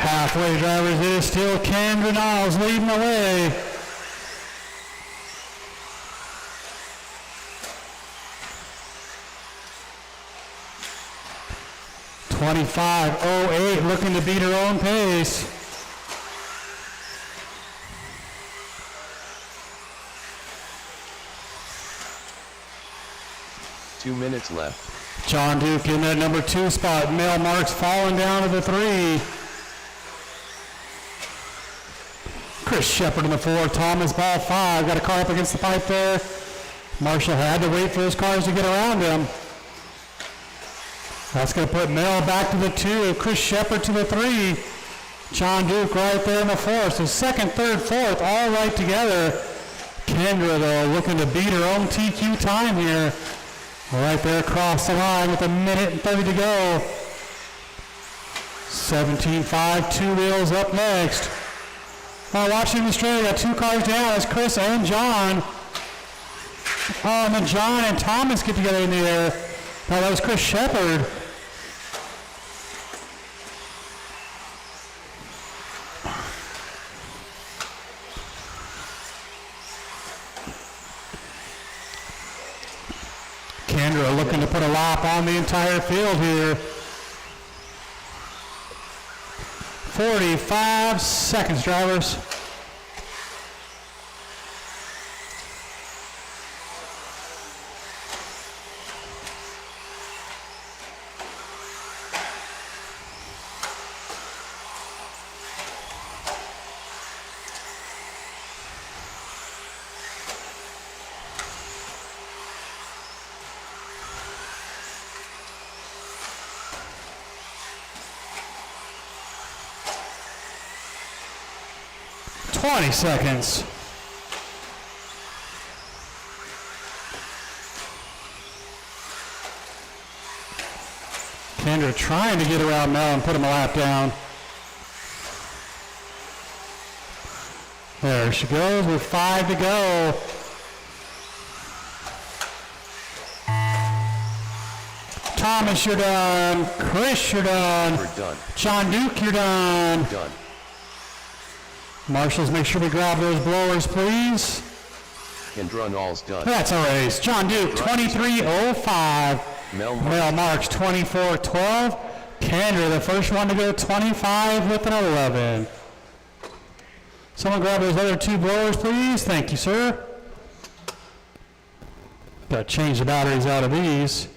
Halfway drivers, it is still Kendra Niles leading the way. .25.08, looking to beat her own pace. Two minutes left. John Duke in that number 2 spot. Mel Marks falling down to the 3. Chris Shepard in the 4. Thomas Ball 5. Got a car up against the pipe there. Marshall had to wait for his cars to get around him. That's going to put Mel back to the 2. Chris Shepard to the 3. John Duke right there in the 4. So second, third, fourth, all right together. Kendra, though, looking to beat her own TQ time here. Right there across the line with 1:30 to go. 17.5, 2 wheels up next. Now watching the straight, got 2 cars down. It's Chris and John. Oh, and then John and Thomas get together in the air. Now that was Chris Shepard. Kendra looking to put a lap on the entire field here. 45 seconds, drivers. Twenty seconds. Kendra trying to get around Mel and put him a lap down. There she goes with 5 to go. Thomas, you're done. Chris, you're done. We're done. John Duke, you're done. Done. Marshals, make sure we grab those blowers, please. Kendra Niles done. That's a race. John Duke, 23.05. Mel Marks, 24.12. Kendra, the first one to go 25 with an 11. Someone grab those other 2 blowers, please. Thank you, sir. Got to change the batteries out of these.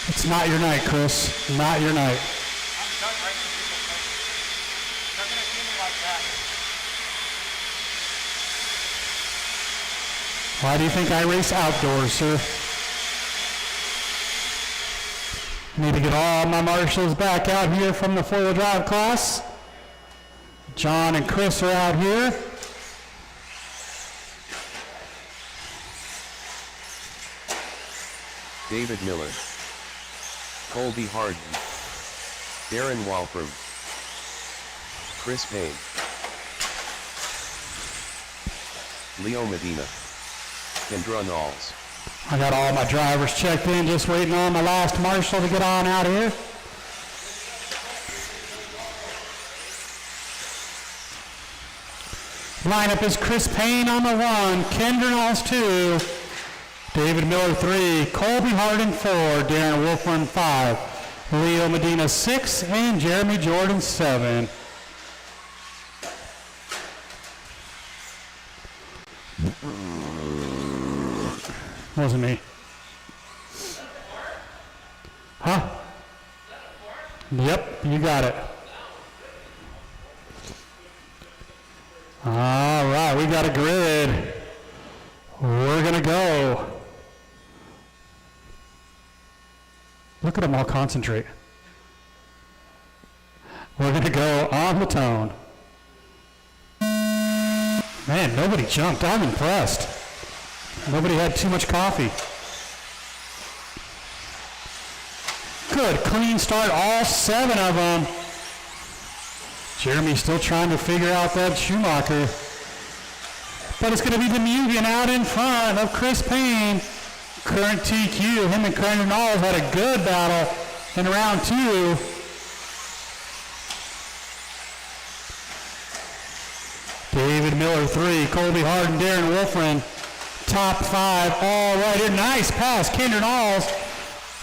It's not your night, Chris. Not your night. I'm done racing people. They're going to do me like that. Why do you think I race outdoors, sir? Need to get all my marshals back out here from the 4-wheel drive class. John and Chris are out here. David Miller. Colby Harden. Darren Walfram. Chris Payne. Leo Medina. Kendra Niles. I got all my drivers checked in, just waiting on my last marshal to get on out here. Lineup is Chris Payne on the 1, Kendra Niles 2, David Miller 3, Colby Harden 4, Darren Wolfman 5, Leo Medina 6, and Jeremy Jordan 7. Wasn't me. Huh? Yep, you got it. All right, we got a grid. We're gonna go. Look at them all concentrate. We're going to go on the tone. Man, nobody jumped. I'm impressed. Nobody had too much coffee. Good, clean start, all 7 of them. Jeremy's still trying to figure out that Schumacher. But it's going to be the Mugen out in front of Chris Payne. Current TQ, him and Kendra Knowles had a good battle in round 2. David Miller 3, Colby Harden, Darren Wolfren, top 5, all right here. Nice pass, Kendra Knowles.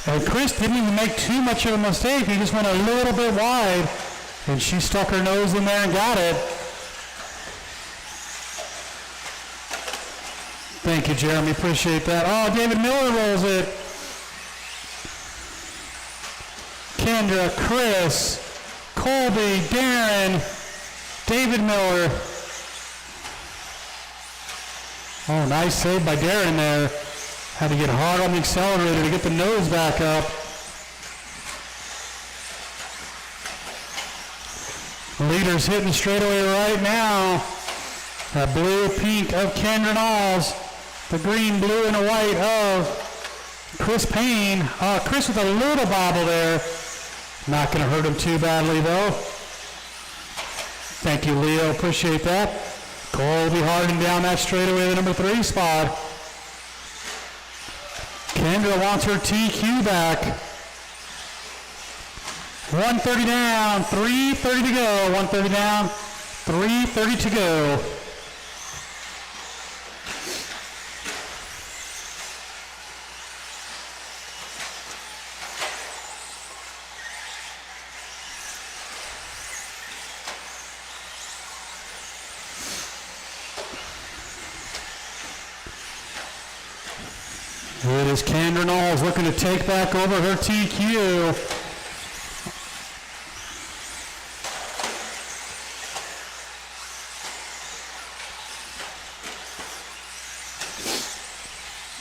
And Chris didn't even make too much of a mistake. He just went a little bit wide, and she stuck her nose in there and got it. Thank you, Jeremy. Appreciate that. Oh, David Miller rolls it. Kendra, Chris, Colby, Darren, David Miller. Oh, nice save by Darren there. Had to get hard on the accelerator to get the nose back up. Leaders hitting the straightaway right now. That blue pink of Kendra Knowles. The green, blue, and the white of Chris Payne. Chris with a little bobble there. Not going to hurt him too badly though. Thank you, Leo. Appreciate that. Colby Harden down that straightaway, the number 3 spot. Kendra wants her TQ back. 130 down, 3:30 to go. 130 down, 3:30 to go. It is Kendra Knowles looking to take back over her TQ.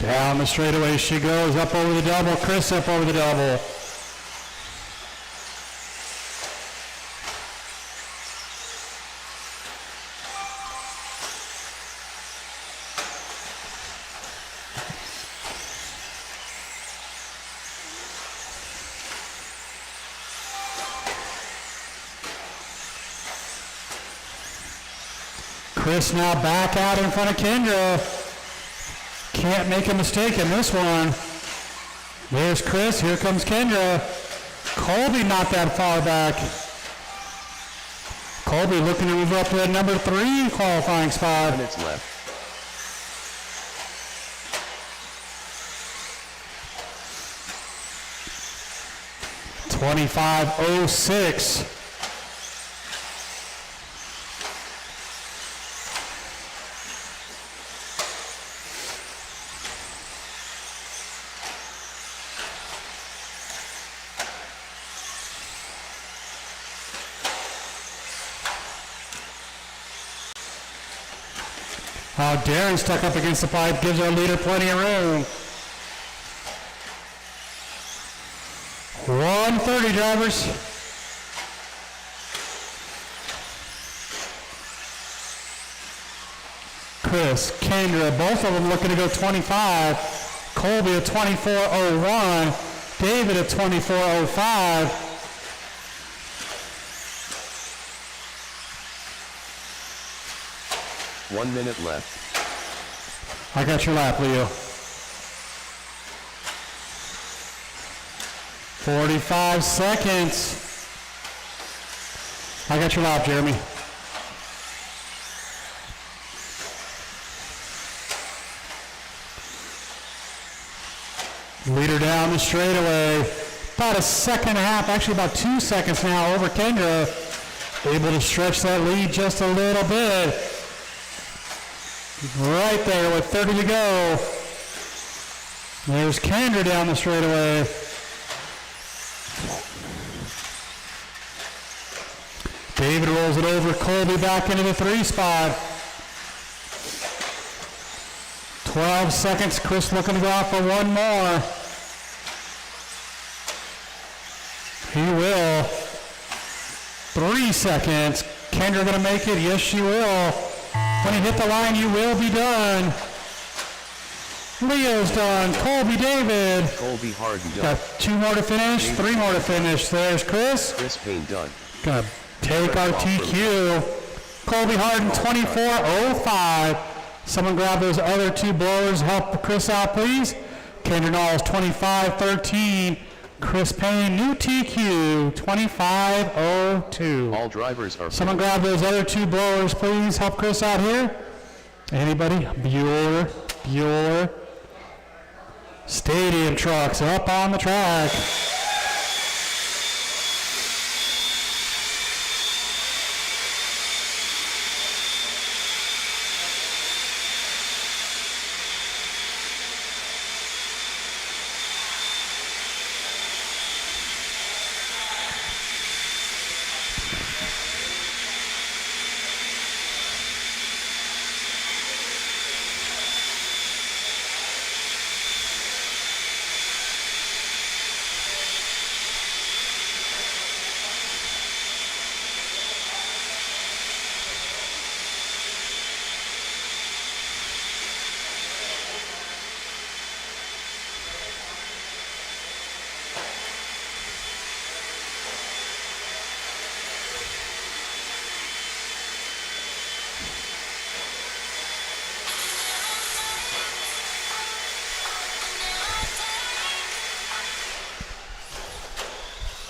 Down the straightaway she goes, up over the double. Chris up over the double. Chris now back out in front of Kendra. Can't make a mistake in this one. There's Chris, here comes Kendra. Colby not that far back. Colby looking to move up to that number 3 qualifying spot. Minutes left. .25.06. Darren stuck up against the pipe, gives our leader plenty of room. 130 drivers. Chris, Kendra, both of them looking to go 25. Colby at 24.01. David at 24.05. One minute left. I got your lap, Leo. 45 seconds. I got your lap, Jeremy. Leader down the straightaway. About a second and a half, actually about 2 seconds now over Kendra. Able to stretch that lead just a little bit. Right there with 30 to go. There's Kendra down the straightaway. David rolls it over. Colby back into the 3 spot. 12 seconds. Chris looking to go out for one more. He will. 3 seconds. Kendra gonna make it? Yes, she will. When you hit the line, you will be done. Leo's done. Colby David. Colby Harden done. Got 2 more to finish, 3 more to finish. There's Chris. Chris Payne done. Gonna take our TQ. Colby Harden, 24:05. Someone grab those other 2 blowers. Help Chris out, please. Kendra Knowles, 25:13. Chris Payne, new TQ, 25:02. All drivers are Someone grab those other 2 blowers, please. Help Chris out here. Anybody? Bueller. Stadium trucks up on the track.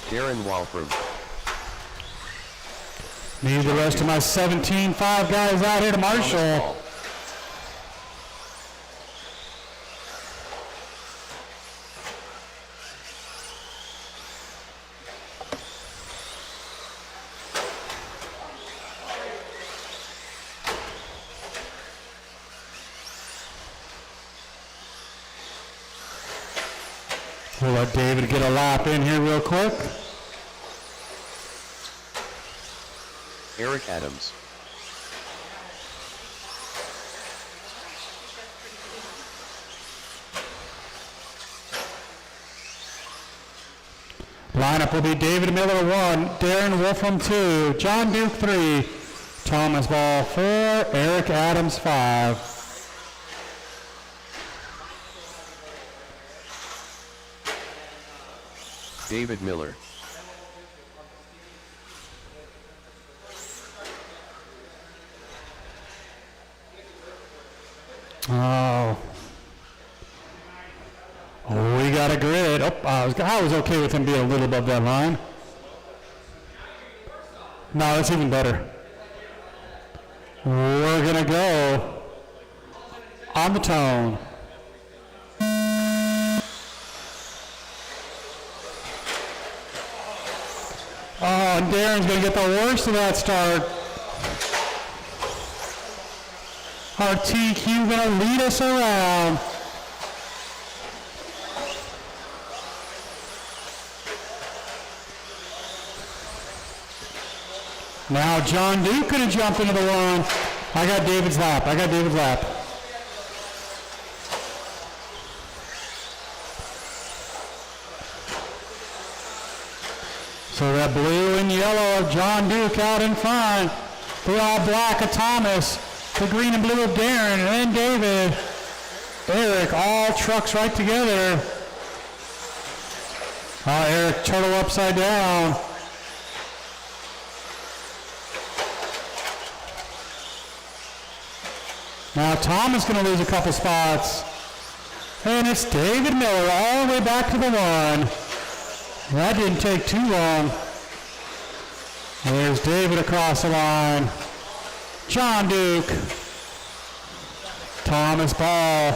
Darren Walford. Need the rest of my 17.5 guys out here to Marshall. We'll let David get a lap in here real quick. Eric Adams. Lineup will be David Miller 1, Darren Wolfram 2, John Duke 3, Thomas Ball 4, Eric Adams 5. David Miller. Oh, we got a grid. Oh, I was okay with him being a little above that line. No, that's even better. We're going to go on the tone. Oh, and Darren's going to get the worst of that start. Our TQ going to lead us around. Now John Duke going to jump into the one. I got David's lap. So that blue and yellow of John Duke out in front. The all black of Thomas. The green and blue of Darren. And then David. Eric. All trucks right together. Oh, Eric turtle upside down. Now Thomas going to lose a couple spots. And it's David Miller all the way back to the one. That didn't take too long. There's David across the line. John Duke. Thomas Ball.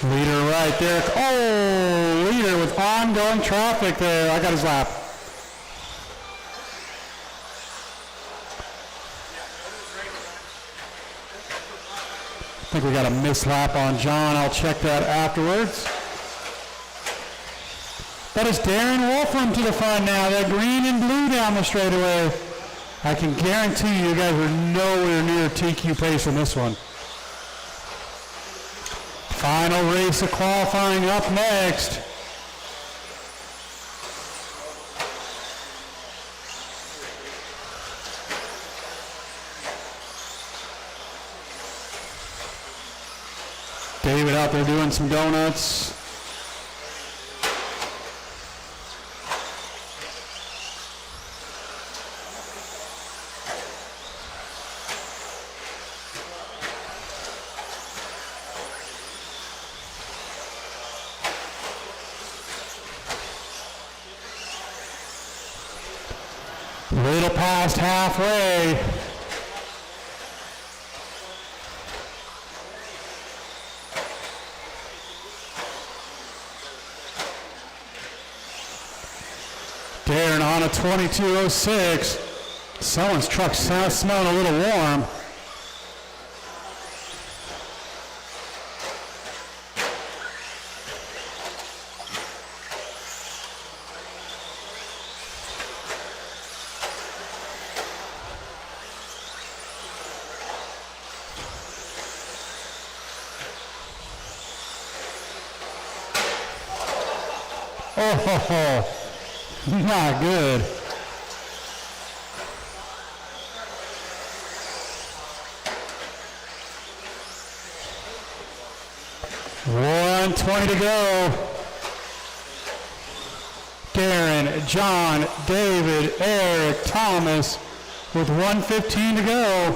Leader right there. Oh, leader with ongoing traffic there. I got his lap. think we got a mislap on John. I'll check that afterwards. That is Darren Wolfram to the front now. They're green and blue down the straightaway. I can guarantee you guys are nowhere near TQ pace in this one. Final race of qualifying up next. David out there doing some donuts. Little past halfway. Darren on a 22.06. Someone's truck smelling a little warm. Oh, not good. .120 to go. Darren, John, David, Eric, Thomas with 1:15 to go.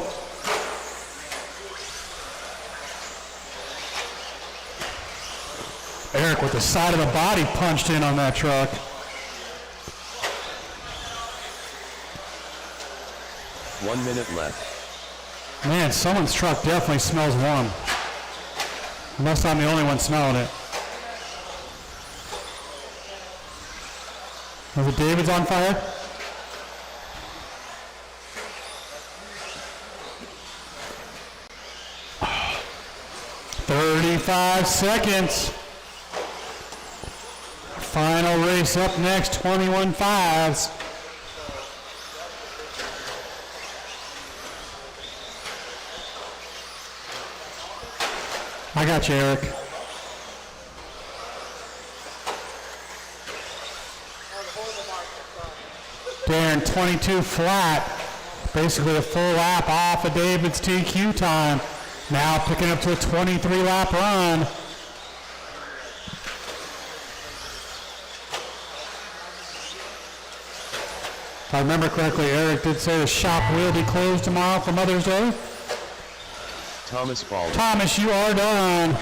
Eric with the side of the body punched in on that truck. One minute left. Man, someone's truck definitely smells warm. Unless I'm the only one smelling it. Was it David's on fire? "35 seconds. Final race up next, 21.5s. I got you, Eric. Darren, 22 flat. Basically a full lap off of David's TQ time. Now picking up to a 23 lap run. If I remember correctly, Eric did say the shop will be closed tomorrow for Mother's Day. Thomas Ball. Thomas, you are done.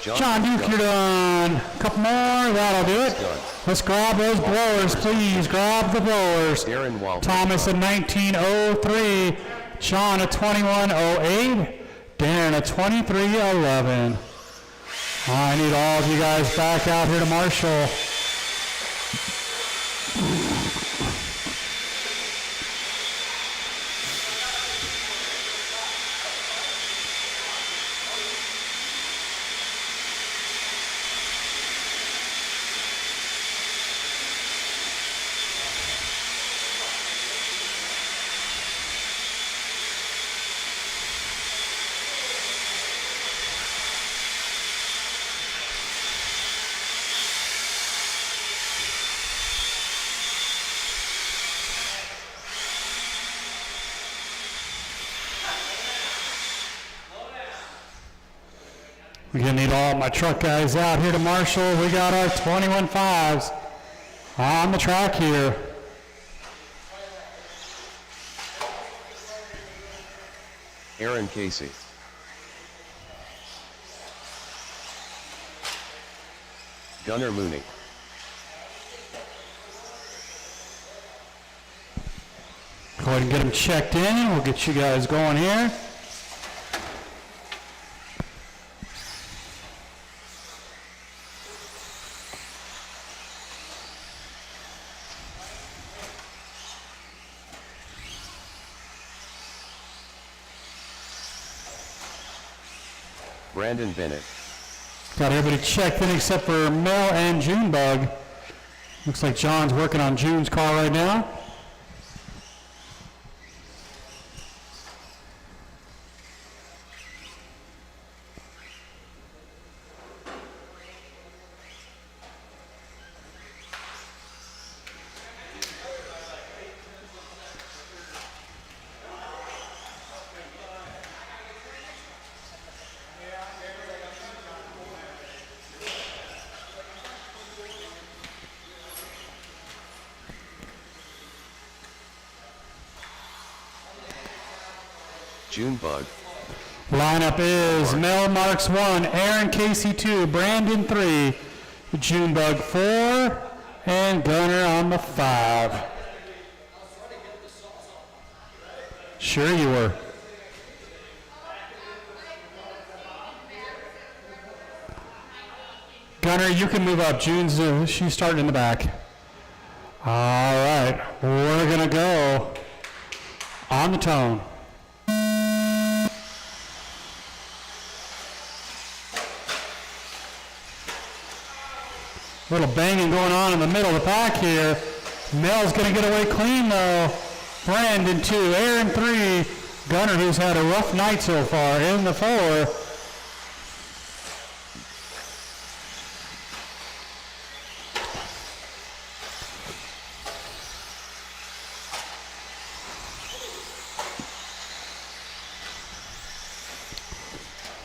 John Duke, you're done. A couple more, that'll do it. Let's grab those blowers, please. Grab the blowers. Darren Walter. Thomas a 19.03. John a 21.08. Darren a 23.11. I need all of you guys back out here to Marshall. We're going to need all my truck guys out here to Marshall. We got our 21.5s on the track here. Aaron Casey. Gunnar Mooney. Go ahead and get them checked in. We'll get you guys going here. Brandon Bennett. Got everybody checked in except for Mel and Junebug. Looks like John's working on June's car right now. Junebug. Lineup is Mel marks 1, Aaron Casey 2, Brandon 3, Junebug 4, and Gunner on the 5. Sure you were. Gunner, you can move up. She's starting in the back. All right, we're going to go on the tone. Little banging going on in the middle of the pack here. Mel's going to get away clean though. Brandon 2, Aaron 3, Gunner, who's had a rough night so far, in the 4.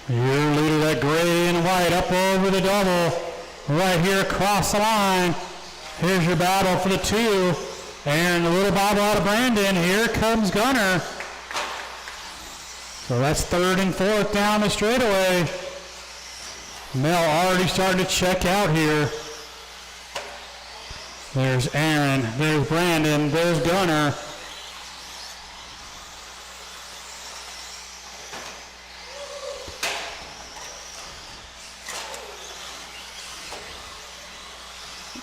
Your leader, that gray and white, up over the double. Right here across the line. Here's your battle for the 2. And a little bobble out of Brandon. Here comes Gunner. So that's 3rd and 4th down the straightaway. Mel already starting to check out here. There's Aaron. There's Brandon. There's Gunner.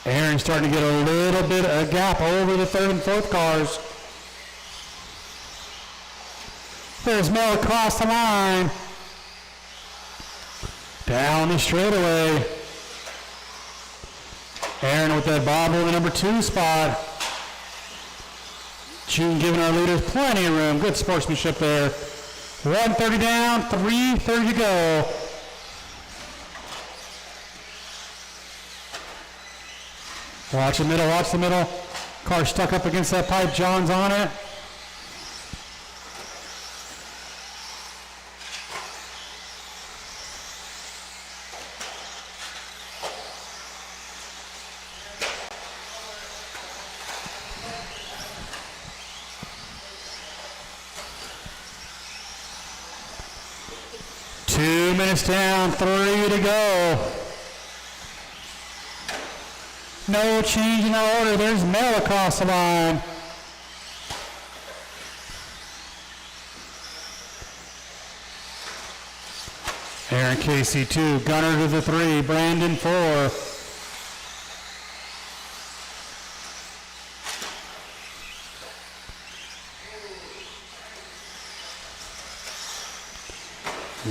Aaron's starting to get a little bit of a gap over the 3rd and 4th cars. There's Mel across the line. Down the straightaway. Aaron with that bobble in the number 2 spot. June giving our leaders plenty of room. Good sportsmanship there. 130 down, 3:30 to go. Watch the middle, watch the middle. Car stuck up against that pipe, John's on it. Two minutes down, 3 to go. No change in the order. There's Mel across the line. Aaron Casey 2, Gunner to the 3, Brandon 4.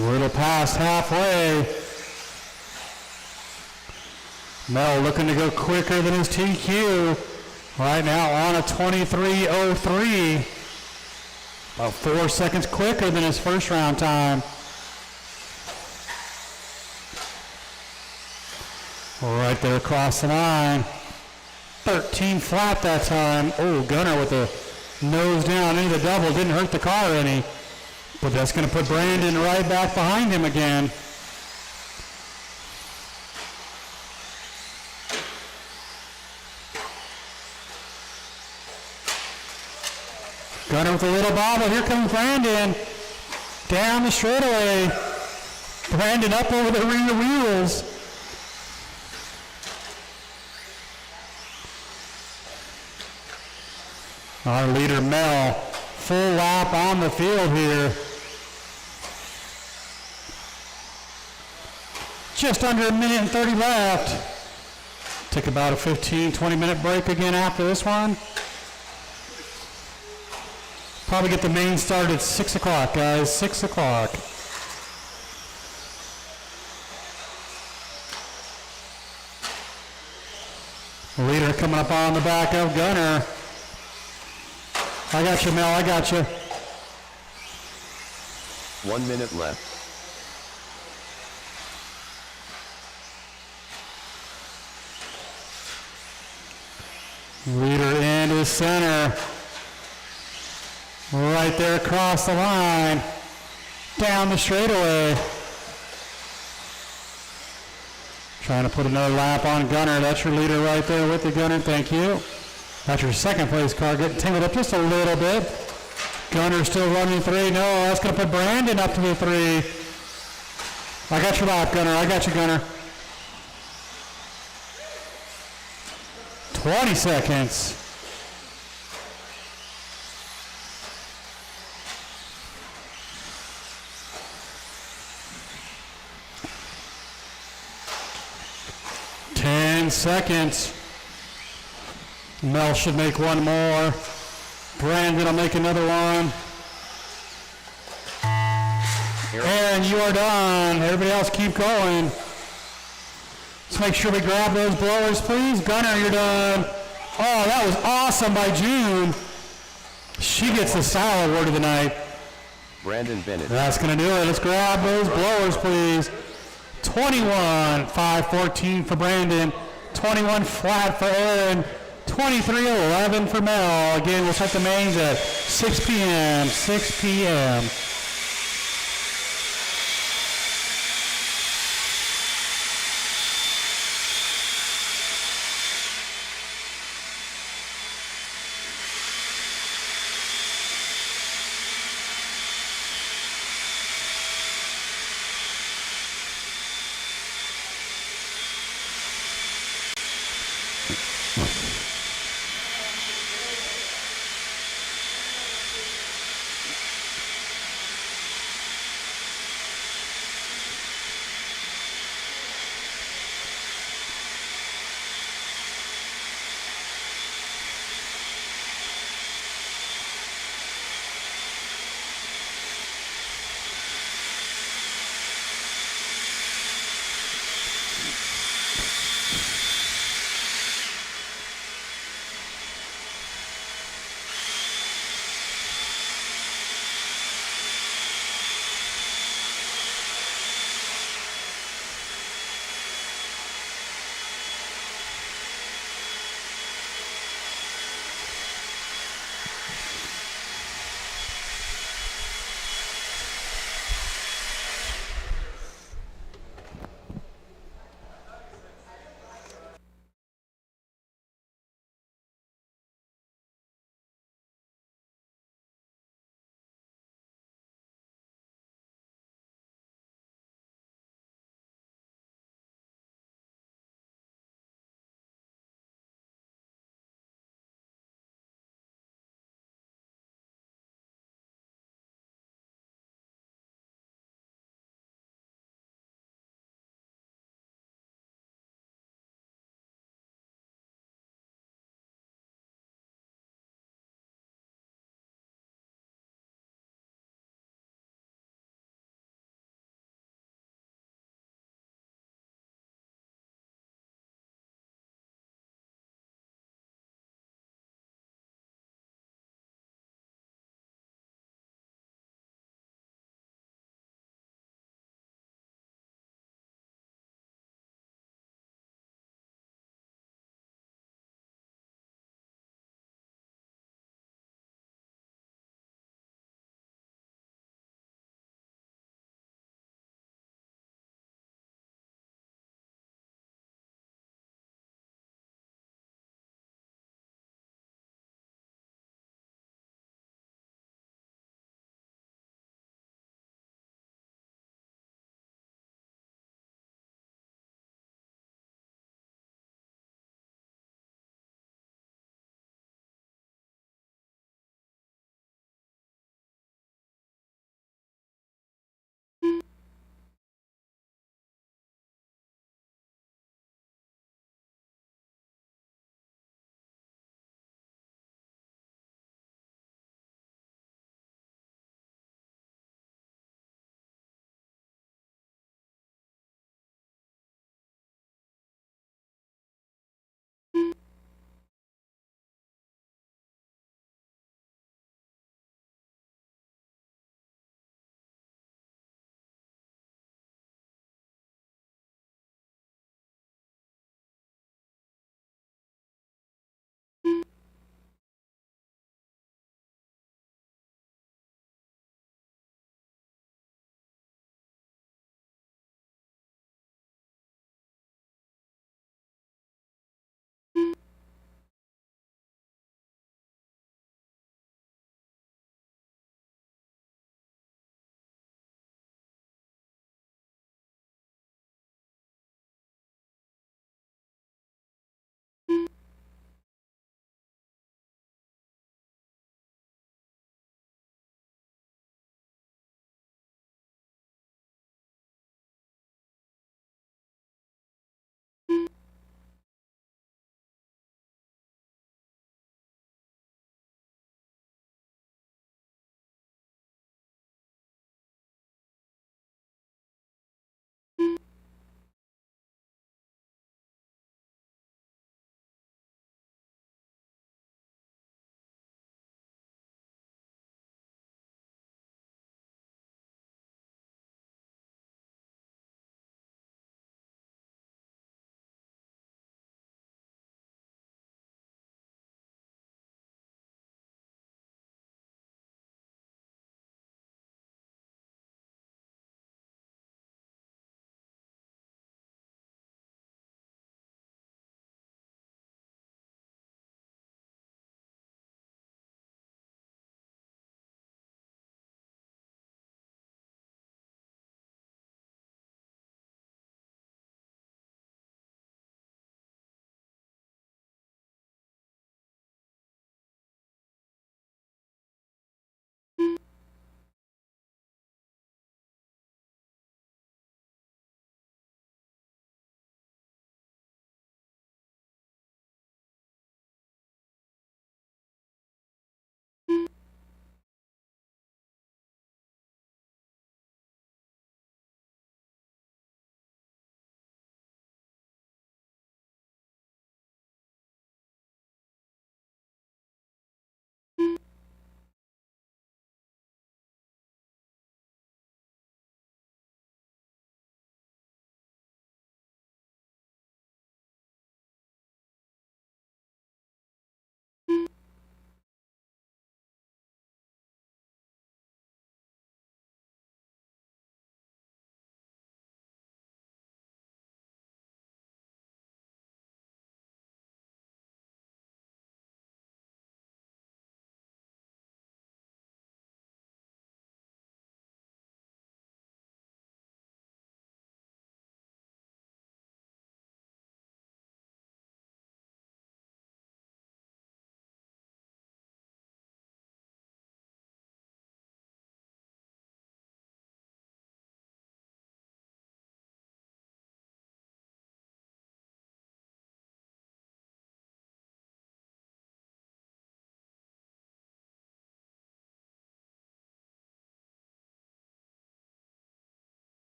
Little past halfway. Mel looking to go quicker than his TQ. Right now on a 23:03. About 4 seconds quicker than his first round time. Right there across the line. 13 flat that time. Oh, Gunner with the nose down into the double. Didn't hurt the car any. But that's going to put Brandon right back behind him again. Gunner with a little bobble. Here comes Brandon. Down the straightaway. Brandon up over the rear wheels. Our leader, Mel, full lap on the field here. Just under a minute and 30 left. Take about a 15-20 minute break again after this one. Probably get the main start at 6 o'clock, guys, 6 o'clock. Leader coming up on the back of Gunner. I got you, Mel, I got you. 1 minute left. Leader into center. Right there across the line. Down the straightaway. Trying to put another lap on Gunner. That's your leader right there with the Gunner. Thank you. That's your second place car getting tangled up just a little bit. Gunner still running 3. No, that's going to put Brandon up to the 3. I got your lap, Gunner. I got you, Gunner. 20 seconds. Seconds. Mel should make one more. Brandon will make another one. Aaron, you are done. Everybody else keep going. Let's make sure we grab those blowers, please. Gunner, you're done. Oh, that was awesome by June. She gets the style award of the night. Brandon Bennett. That's going to do it. Let's grab those blowers, please. 21, 5:14 for Brandon. 21 flat for Aaron, 23:11 for Mel. Again, we'll set the mains at 6 p.m., 6 p.m.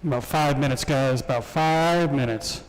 About 5 minutes, guys, about 5 minutes.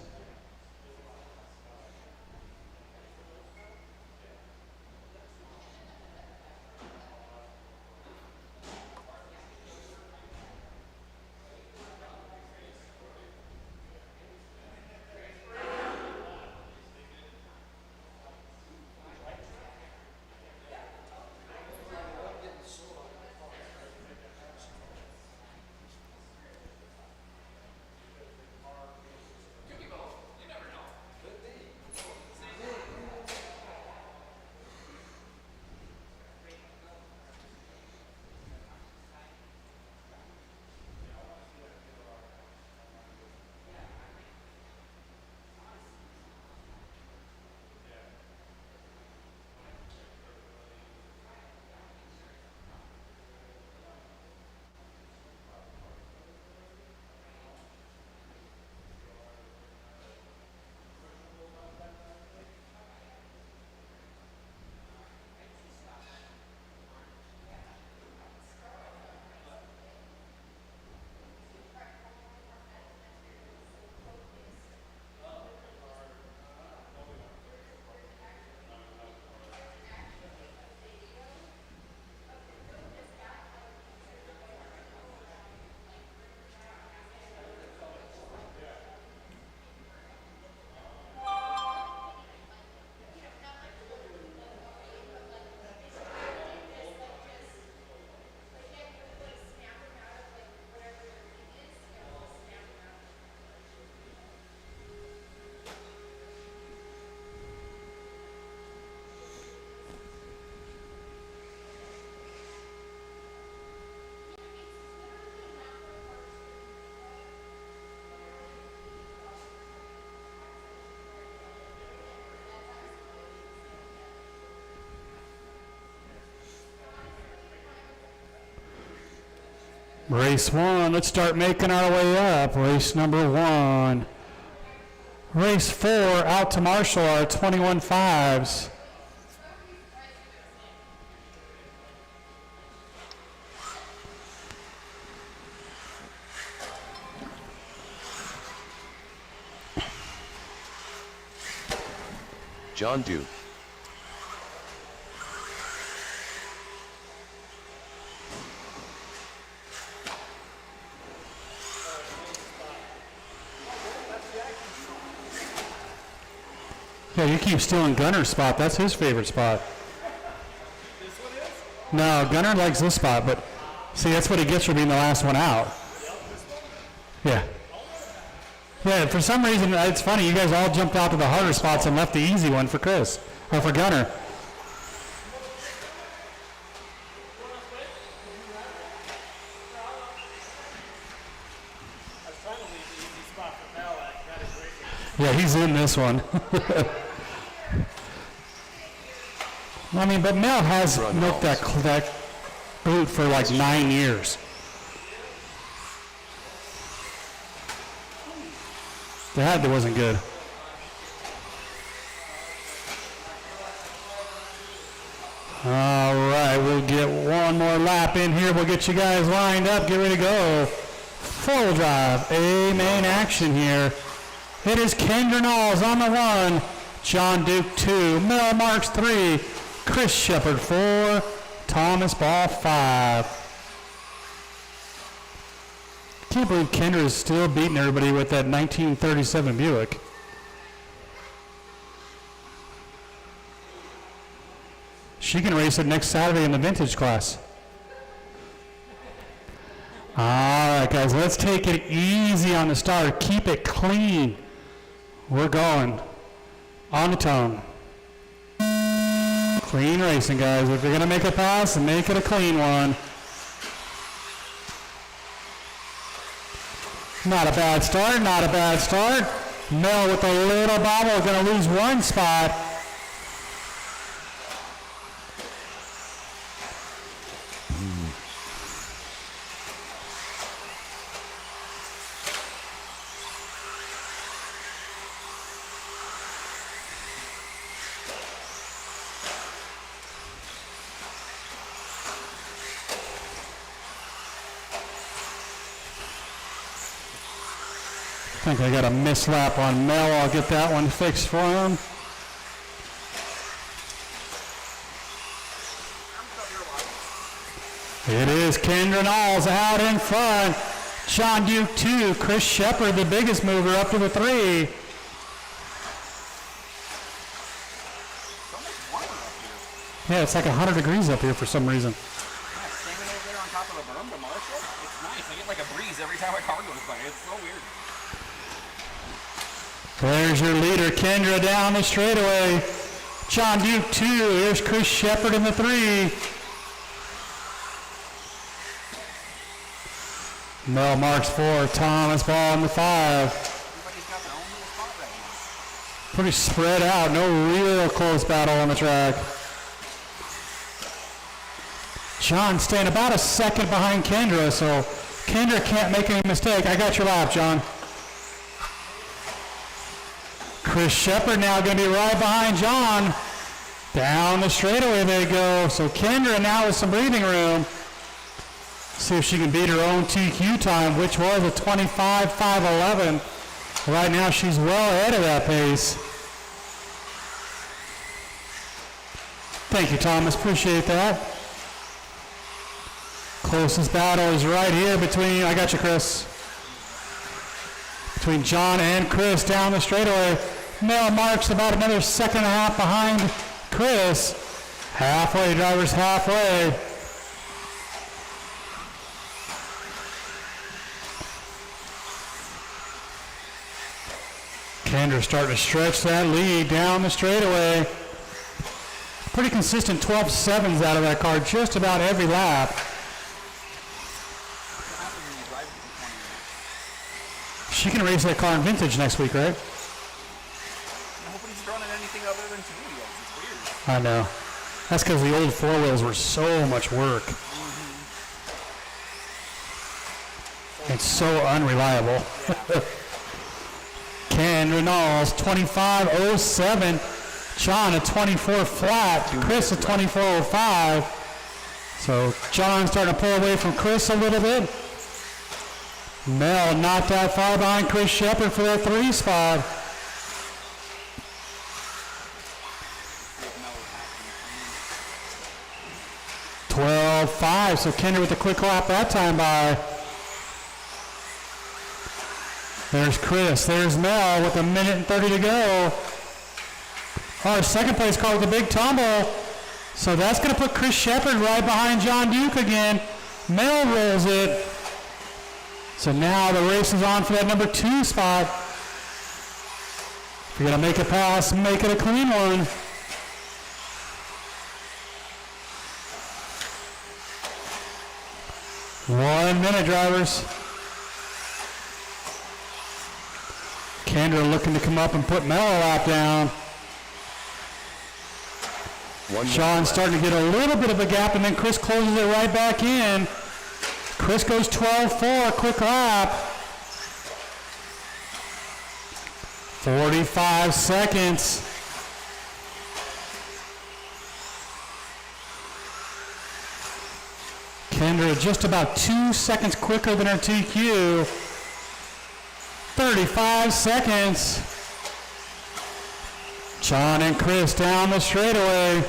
Race 1, let's start making our way up. Race number 1. Race 4, out to Marshall R, 21.5s. John Duke. Yeah, you keep stealing Gunner's spot. That's his favorite spot. This one is? No, Gunner likes this spot, but see, that's what he gets for being the last one out. Yeah. Yeah, for some reason, it's funny. You guys all jumped out to the harder spots and left the easy one for Chris, or for Gunner. I was trying to leave the easy spot for Mel. I got it great. Yeah, he's in this one. I mean, but Mel has milked that boot for like 9 years. That wasn't good. All right, we'll get one more lap in here. We'll get you guys lined up. Get ready to go. Full drive, A main action here. It is Kendra Knowles on the 1, John Duke 2, Mel Marks 3, Chris Shepard 4, Thomas Ball 5. Can't believe Kendra is still beating everybody with that 1937 Buick. She can race it next Saturday in the vintage class. All right, guys, let's take it easy on the start. Keep it clean. We're going on the tone. Clean racing, guys. If you're going to make a pass, make it a clean one. Not a bad start, not a bad start. Mel with a little bobble, going to lose one spot. think I got a mislap on Mel. I'll get that one fixed for him. It is Kendra Knowles out in front. John Duke 2, Chris Shepard, the biggest mover, up to the 3. Yeah, it's like 100 degrees up here for some reason. Yeah, standing over there on top of the berm to Marshall, it's nice. I get like a breeze every time a car goes by. It's so weird. There's your leader, Kendra, down the straightaway. John Duke 2, here's Chris Shepard in the 3. Mel marks 4, Thomas Ball in the 5. Everybody's got their own little spot right now. Pretty spread out, no real close battle on the track. John staying about a second behind Kendra, so Kendra can't make any mistake. I got your lap, John. Chris Shepard now going to be right behind John. Down the straightaway they go. So Kendra now with some breathing room. See if she can beat her own TQ time, which was a 25.511. Right now she's well ahead of that pace. Thank you, Thomas. Appreciate that. Closest battle is right here between, I got you, Chris. Between John and Chris down the straightaway. Mel marks about another second and a half behind Chris. Halfway, drivers halfway. Kendra starting to stretch that lead down the straightaway. Pretty consistent 12.7s out of that car just about every lap. She can race that car in vintage next week, right? Nobody's running anything other than 2 wheels. It's weird. I know. That's because the old 4 wheels were so much work. It's so unreliable. Yeah. Kendra Knowles, 25.07. John, a 24 flat. Chris, a 24.05. So John starting to pull away from Chris a little bit. Mel not that far behind Chris Shepard for that 3 spot. .12.5, so Kendra with a quick lap that time by. There's Chris, there's Mel with 1:30 to go. Our second place car with a big tumble. So that's going to put Chris Shepard right behind John Duke again. Mel rolls it. So now the race is on for that number 2 spot. If you're going to make a pass, make it a clean one. One minute, drivers. Kendra looking to come up and put Mel a lap down. Sean starting to get a little bit of a gap, and then Chris closes it right back in. Chris goes 12.4, quick lap. 45 seconds. Kendra just about 2 seconds quicker than her TQ. 35 seconds. John and Chris down the straightaway.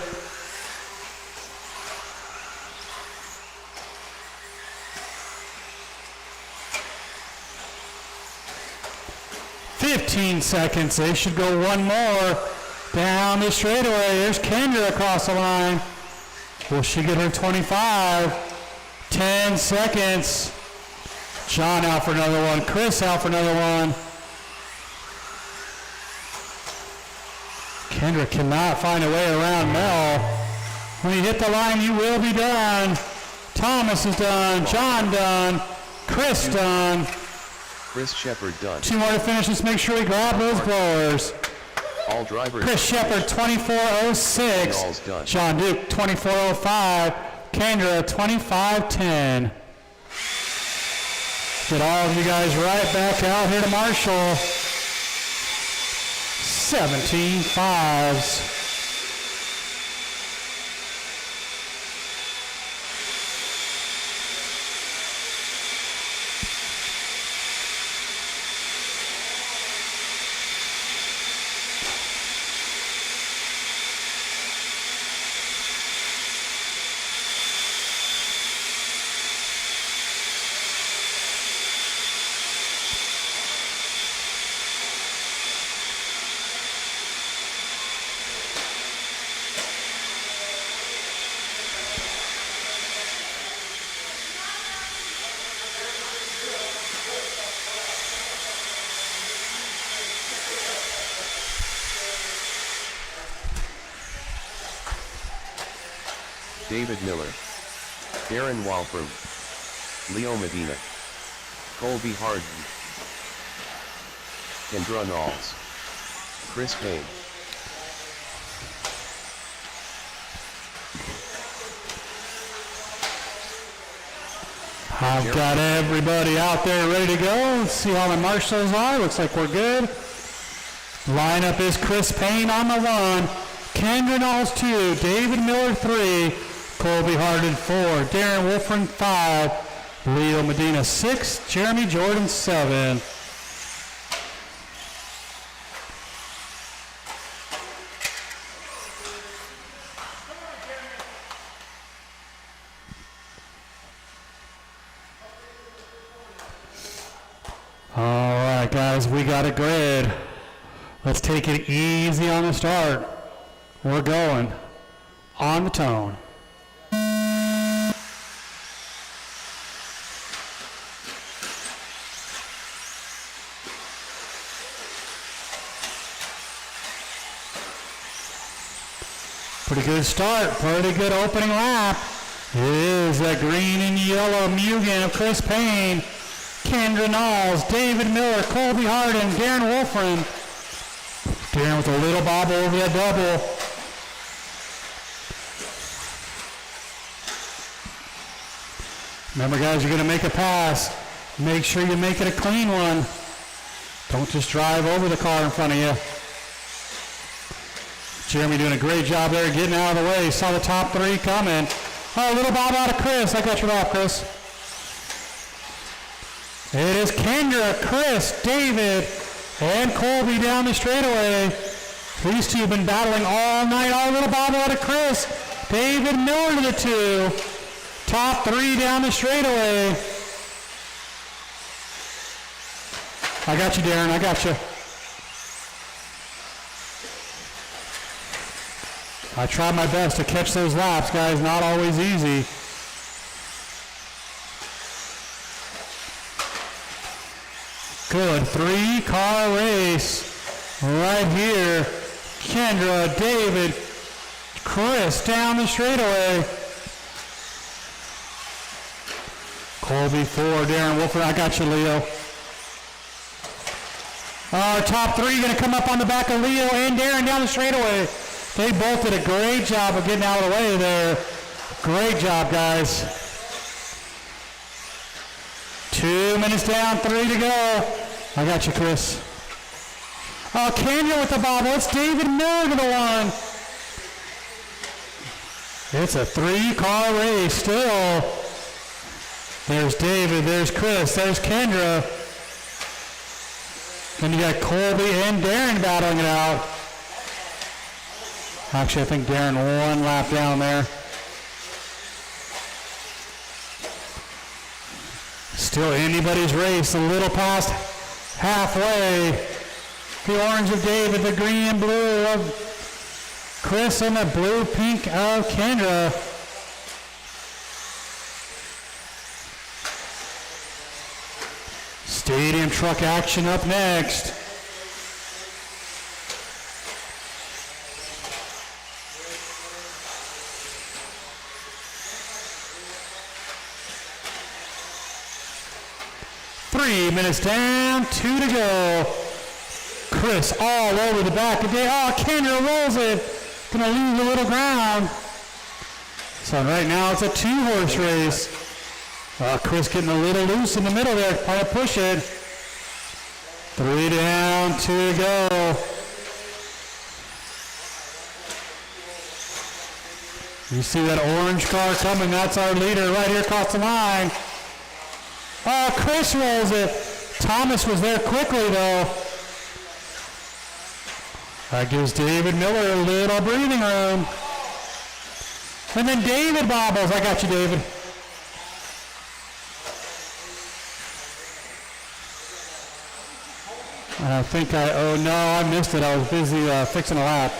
.15 seconds. They should go one more down the straightaway. There's Kendra across the line. Will she get her 25? 10 seconds. John out for another one. Chris out for another one. Kendra cannot find a way around Mel. When you hit the line, you will be done. Thomas is done. John done. Chris done. Chris Shepard done. 2 more to finish. Let's make sure we grab those blowers. All drivers. Chris Shepard, 24.06. All's done. John Duke, 24.05. Kendra, 25.10. Get all of you guys right back out here to Marshall. 17.5s. David Miller, Darren Walford, Leo Medina, Colby Harden, Kendra Knowles, Chris Payne. I've got everybody out there ready to go. Let's see how the marshals are. Looks like we're good. Lineup is Chris Payne on the 1, Kendra Knowles 2, David Miller 3, Colby Harden 4, Darren Wolfram 5, Leo Medina 6, Jeremy Jordan 7. All right, guys, we got a grid. Let's take it easy on the start. We're going on the tone. Pretty good start, pretty good opening lap. It is that green and yellow Mugen of Chris Payne, Kendra Knowles, David Miller, Colby Harden, Darren Wolfram. Darren with a little bobble over that double. Remember, guys, you're going to make a pass. Make sure you make it a clean one. Don't just drive over the car in front of you. Jeremy doing a great job there getting out of the way. Saw the top 3 coming. Oh, a little bob out of Chris. I got your back, Chris. It is Kendra, Chris, David, and Colby down the straightaway. These two have been battling all night. Oh, a little bobble out of Chris. David Miller to the 2. Top 3 down the straightaway. I got you, Darren. I got you. I tried my best to catch those laps, guys. Not always easy. Good 3-car race right here. Kendra, David, Chris down the straightaway. Colby 4, Darren Wolford. I got you, Leo. Our top 3 going to come up on the back of Leo and Darren down the straightaway. They both did a great job of getting out of the way there. Great job, guys. 2 minutes down, 3 to go. I got you, Chris. Oh, Kendra with the bobble. It's David Miller to the 1. It's a 3-car race still. There's David, there's Chris, there's Kendra. Then you got Colby and Darren battling it out. Actually, I think Darren 1 lap down there. Still anybody's race, a little past halfway. The orange of David, the green and blue of Chris, and the blue-pink of Kendra. Stadium truck action up next. Three minutes down, 2 to go. Chris all over the back of Dave. Oh, Kendra rolls it. Gonna lose a little ground. So right now it's a 2-horse race. Chris getting a little loose in the middle there, trying to push it. 3 down, 2 to go. You see that orange car coming, that's our leader right here across the line. Oh, Chris rolls it. Thomas was there quickly though. That gives David Miller a little breathing room. And then David bobbles. I got you, David. I think oh no, I missed it. I was busy fixing a lap.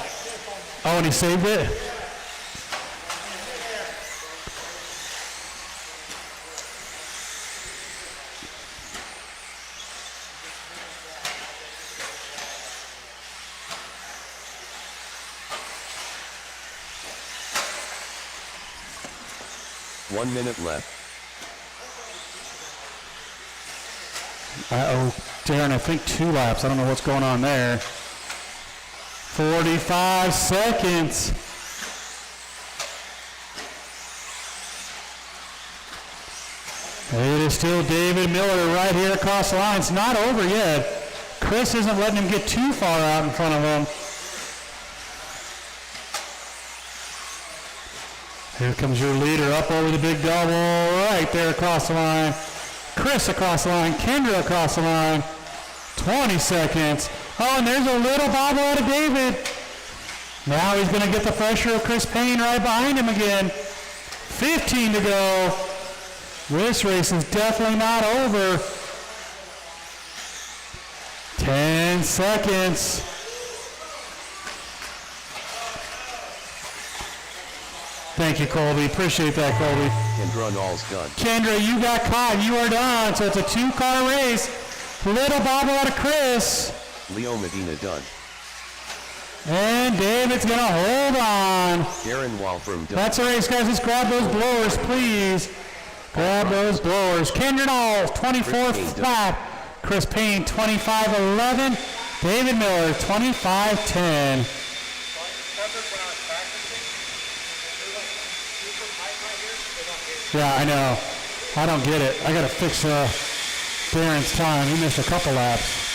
Oh, and he saved it? 1 minute left. Uh-oh, Darren, I think 2 laps. I don't know what's going on there. 45 seconds. It is still David Miller right here across the line. It's not over yet. Chris isn't letting him get too far out in front of him. Here comes your leader up over the big double right there across the line. Chris across the line. Kendra across the line. 20 seconds. Oh, and there's a little bobble out of David. Now he's going to get the pressure of Chris Payne right behind him again. 15 to go. This race is definitely not over. 10 seconds. Thank you, Colby. Appreciate that, Colby. Kendra Nall's done. Kendra, you got caught. You are done. So it's a 2-car race. Little bobble out of Chris. Leo Medina done. And David's going to hold on. Darren Walfram done. That's a race, guys. Let's grab those blowers, please. Grab those blowers. Kendra Knowles, 24th lap. Chris Payne, 25-11. David Miller, 25-10. Yeah, I know. I don't get it. I got to fix Darren's time. He missed a couple laps.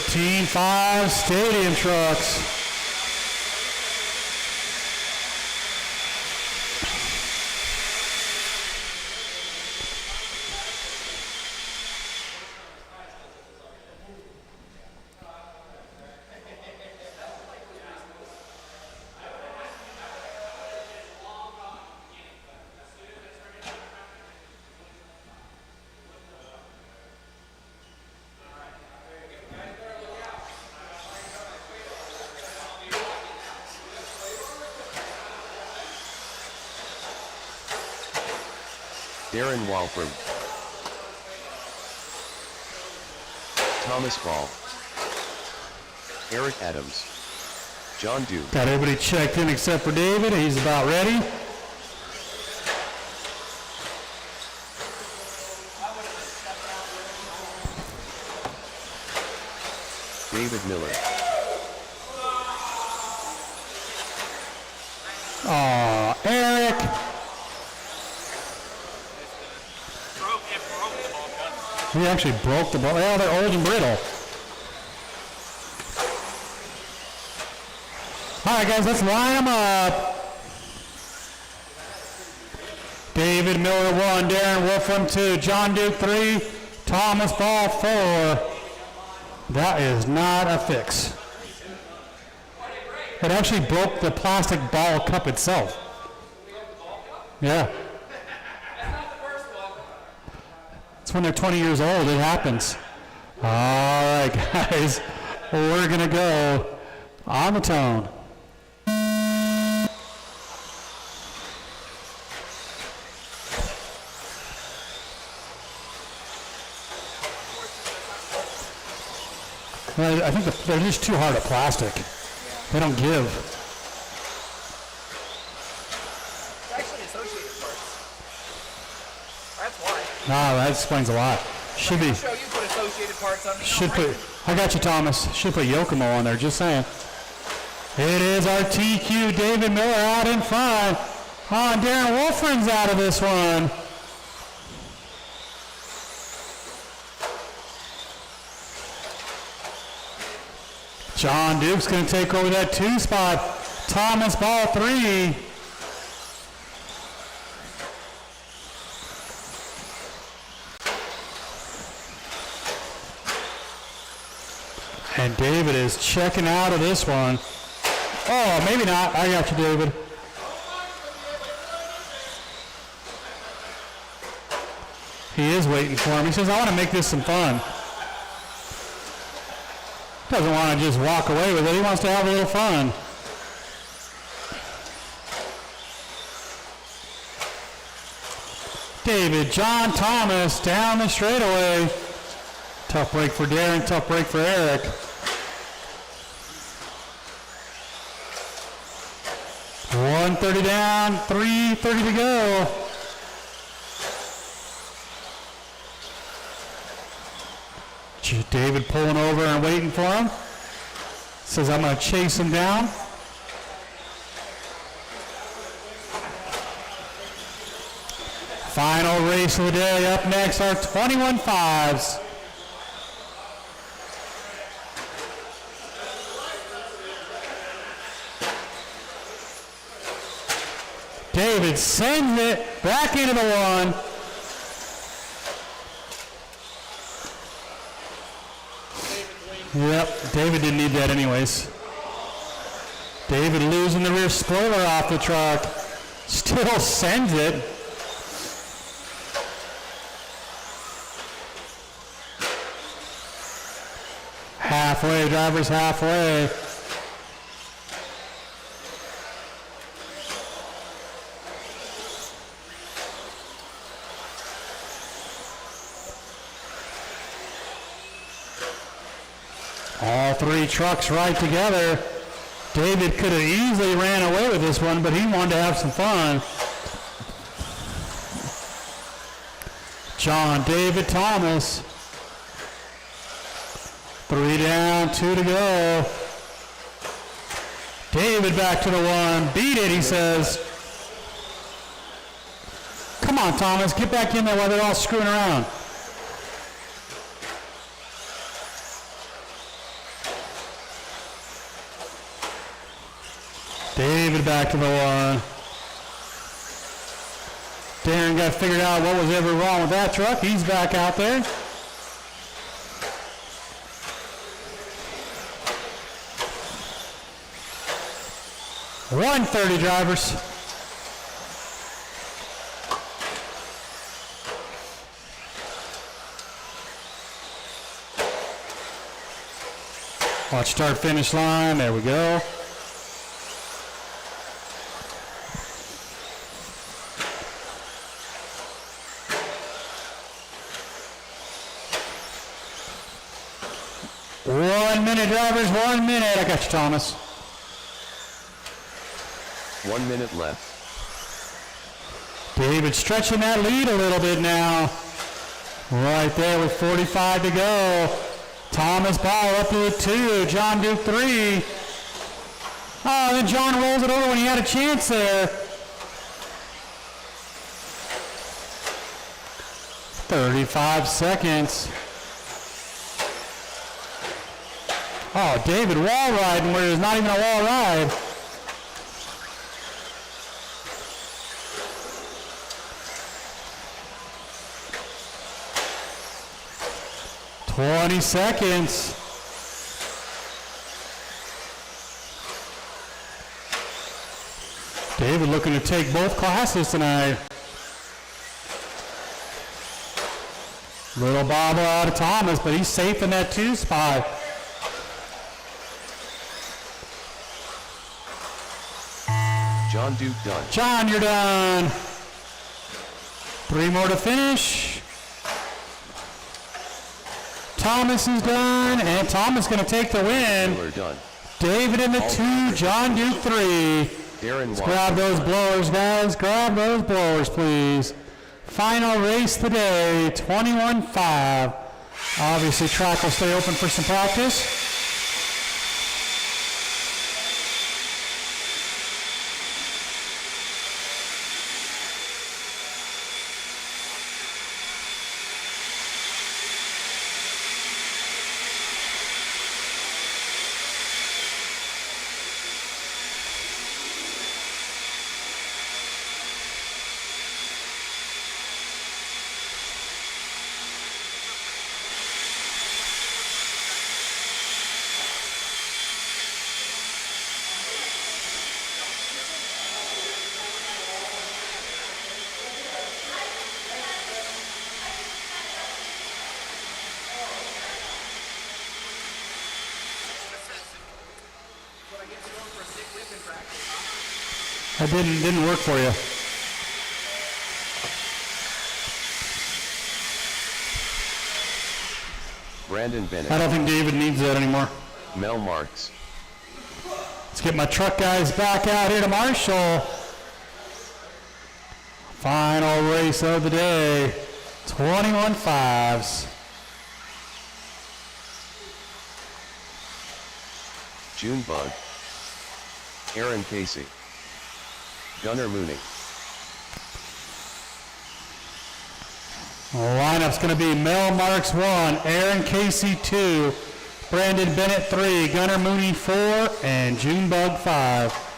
Team 5 stadium trucks. Darren Walfram. Thomas Ball. Eric Adams. John Duke. Got everybody checked in except for David. He's about ready. David Miller. Aw, Eric. He actually broke the ball. Yeah, they're old and brittle. All right, guys, let's line them up. David Miller 1, Darren Wolfram 2, John Duke 3, Thomas Ball 4. That is not a fix. It actually broke the plastic ball cup itself. Yeah. It's when they're 20 years old, it happens. All right, guys, we're gonna go on the tone. Well, I think they're just too hard of plastic. They don't give. It's actually associated parts. That's why. Ah, that explains a lot. Should be. Show you put associated parts on the Should put. I got you, Thomas. Should put Yokomo on there. Just saying. It is our TQ David Miller out in front. Oh, and Darren Wolfram's out of this one. John Duke's going to take over that 2 spot. Thomas Ball 3. And David is checking out of this one. Oh, maybe not. I got you, David. He is waiting for him. He says, I want to make this some fun. Doesn't want to just walk away with it. He wants to have a little fun. David, John Thomas down the straightaway. Tough break for Darren, tough break for Eric. $130 down, $330 to go. David pulling over and waiting for him. Says, I'm going to chase him down. Final race of the day. Up next are 21 fives. David sends it back into the one. Yep, David didn't need that anyways. David losing the rear spoiler off the truck. Still sends it. Halfway, drivers halfway. All three trucks right together. David could have easily ran away with this one, but he wanted to have some fun. John David Thomas. 3 down, 2 to go. David back to the one. Beat it, he says. Come on, Thomas, get back in there while they're all screwing around. David back to the one. Darren got figured out what was ever wrong with that truck. He's back out there. $130 drivers. Watch start finish line. There we go. One minute, drivers, 1 minute. I got you, Thomas. 1 minute left. David stretching that lead a little bit now. Right there with 45 to go. Thomas ball up to a 2. John Duke 3. Oh, then John rolls it over when he had a chance there. 35 seconds. Oh, David wall riding where there's not even a wall ride. $20 seconds. David looking to take both classes tonight. Little bobble out of Thomas, but he's safe in that 2 spot. John Duke done. John, you're done. 3 more to finish. Thomas is done, and Thomas going to take the win. Miller done. David in the 2, John Duke 3. Darren Let's grab those blowers, guys. Grab those blowers, please. Final race today, 21-5. Obviously, track will stay open for some practice. That didn't work for you. Brandon Bennett. I don't think David needs that anymore. Mel Marks. Let's get my truck guys back out here to Marshall. Final race of the day. 21 fives. Junebug. Aaron Casey. Gunnar Mooney. The lineup's going to be Mel Marks 1, Aaron Casey 2, Brandon Bennett 3, Gunnar Mooney 4, and Junebug 5.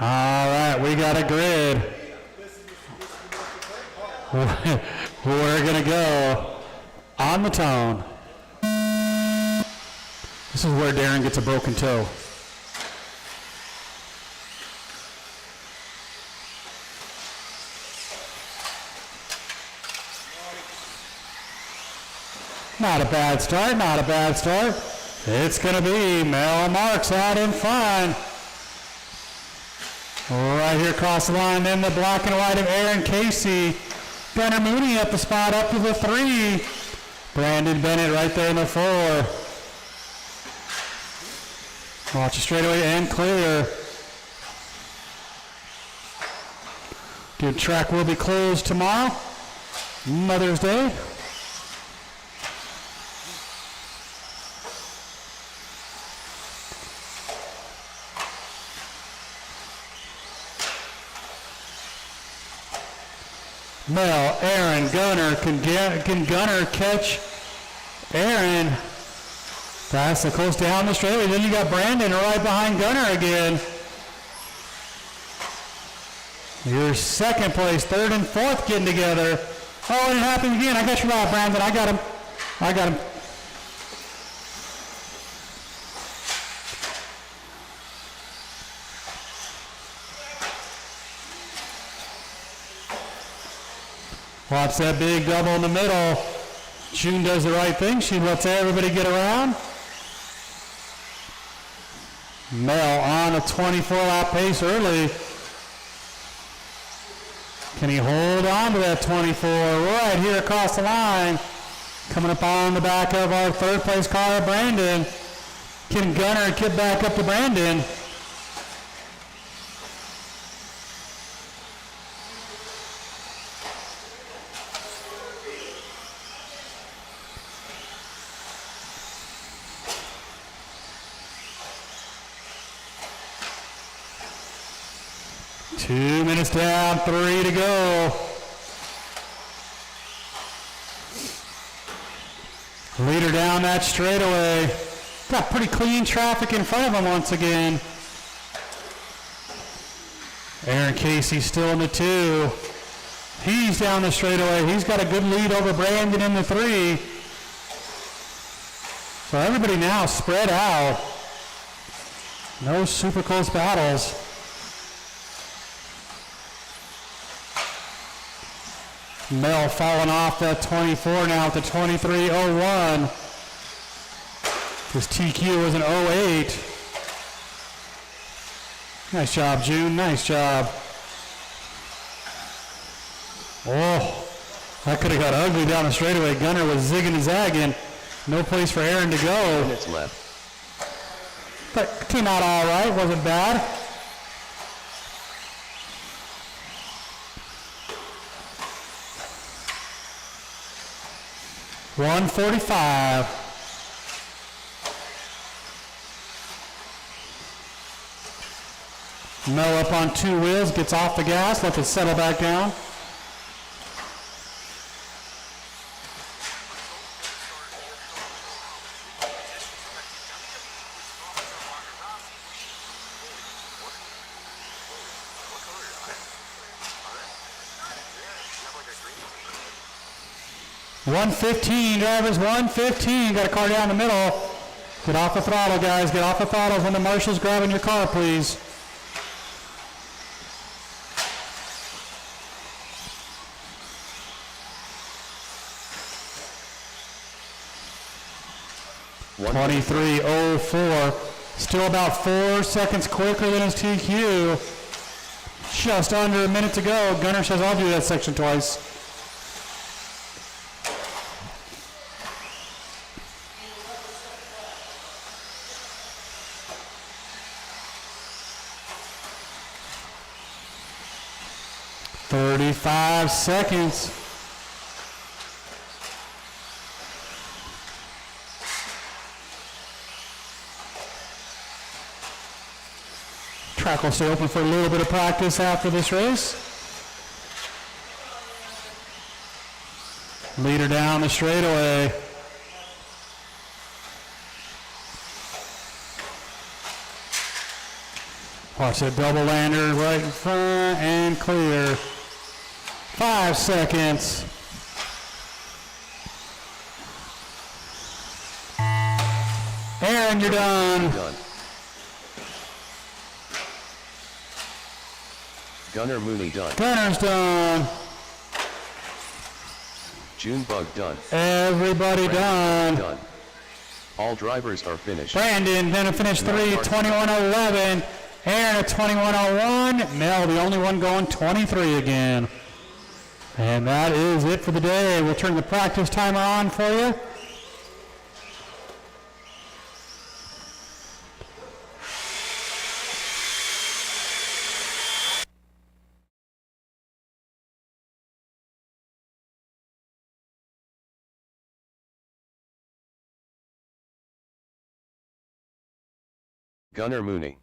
All right, we got a grid. We're going to go on the tone. This is where Darren gets a broken toe. Not a bad start, not a bad start. It's going to be Mel Marks out in front. Right here across the line, then the black and white of Aaron Casey. Gunnar Mooney at the spot up to the 3. Brandon Bennett right there in the 4. Watch it straightaway and clear. Good track will be closed tomorrow, Mother's Day. Mel, Aaron, Gunnar. Can Gunnar catch Aaron? That's the close down the straightaway. Then you got Brandon right behind Gunnar again. Your second place, third and fourth getting together. Oh, and it happened again. I got you out, Brandon. I got him. I got him. Watch that big double in the middle. June does the right thing. She lets everybody get around. Mel on a 24-lap pace early. Can he hold on to that 24 right here across the line? Coming up on the back of our third place car, Brandon. Can Gunnar get back up to Brandon? Two minutes down, 3 to go. Leader down that straightaway. Got pretty clean traffic in front of him once again. Aaron Casey still in the 2. He's down the straightaway. He's got a good lead over Brandon in the 3. So everybody now spread out. No super close battles. Mel falling off that 24 now at the 23.01. His TQ was an 08. Nice job, June. Nice job. Oh, that could have got ugly down the straightaway. Gunnar was zigging and zagging. No place for Aaron to go. Minutes left. But it came out all right. Wasn't bad. .145. Mel up on 2 wheels, gets off the gas, lets it settle back down. .115, drivers, 115. Got a car down the middle. Get off the throttle, guys. Get off the throttle when the marshal's grabbing your car, please. One 23:04. Still about 4 seconds quicker than his TQ. Just under a minute to go. Gunner says, I'll do that section twice. "35 seconds. Track will stay open for a little bit of practice after this race. Leader down the straightaway. Watch that double lander right in front and clear. 5 seconds. Aaron, you're done. Done. Gunner Mooney done. Gunner's done. Junebug done. Everybody done. Done. All drivers are finished. Brandon then finished 3, 21:11. Aaron at 21:01. Mel, the only one going 23 again. And that is it for the day. We'll turn the practice timer on for you. Gunner Mooney.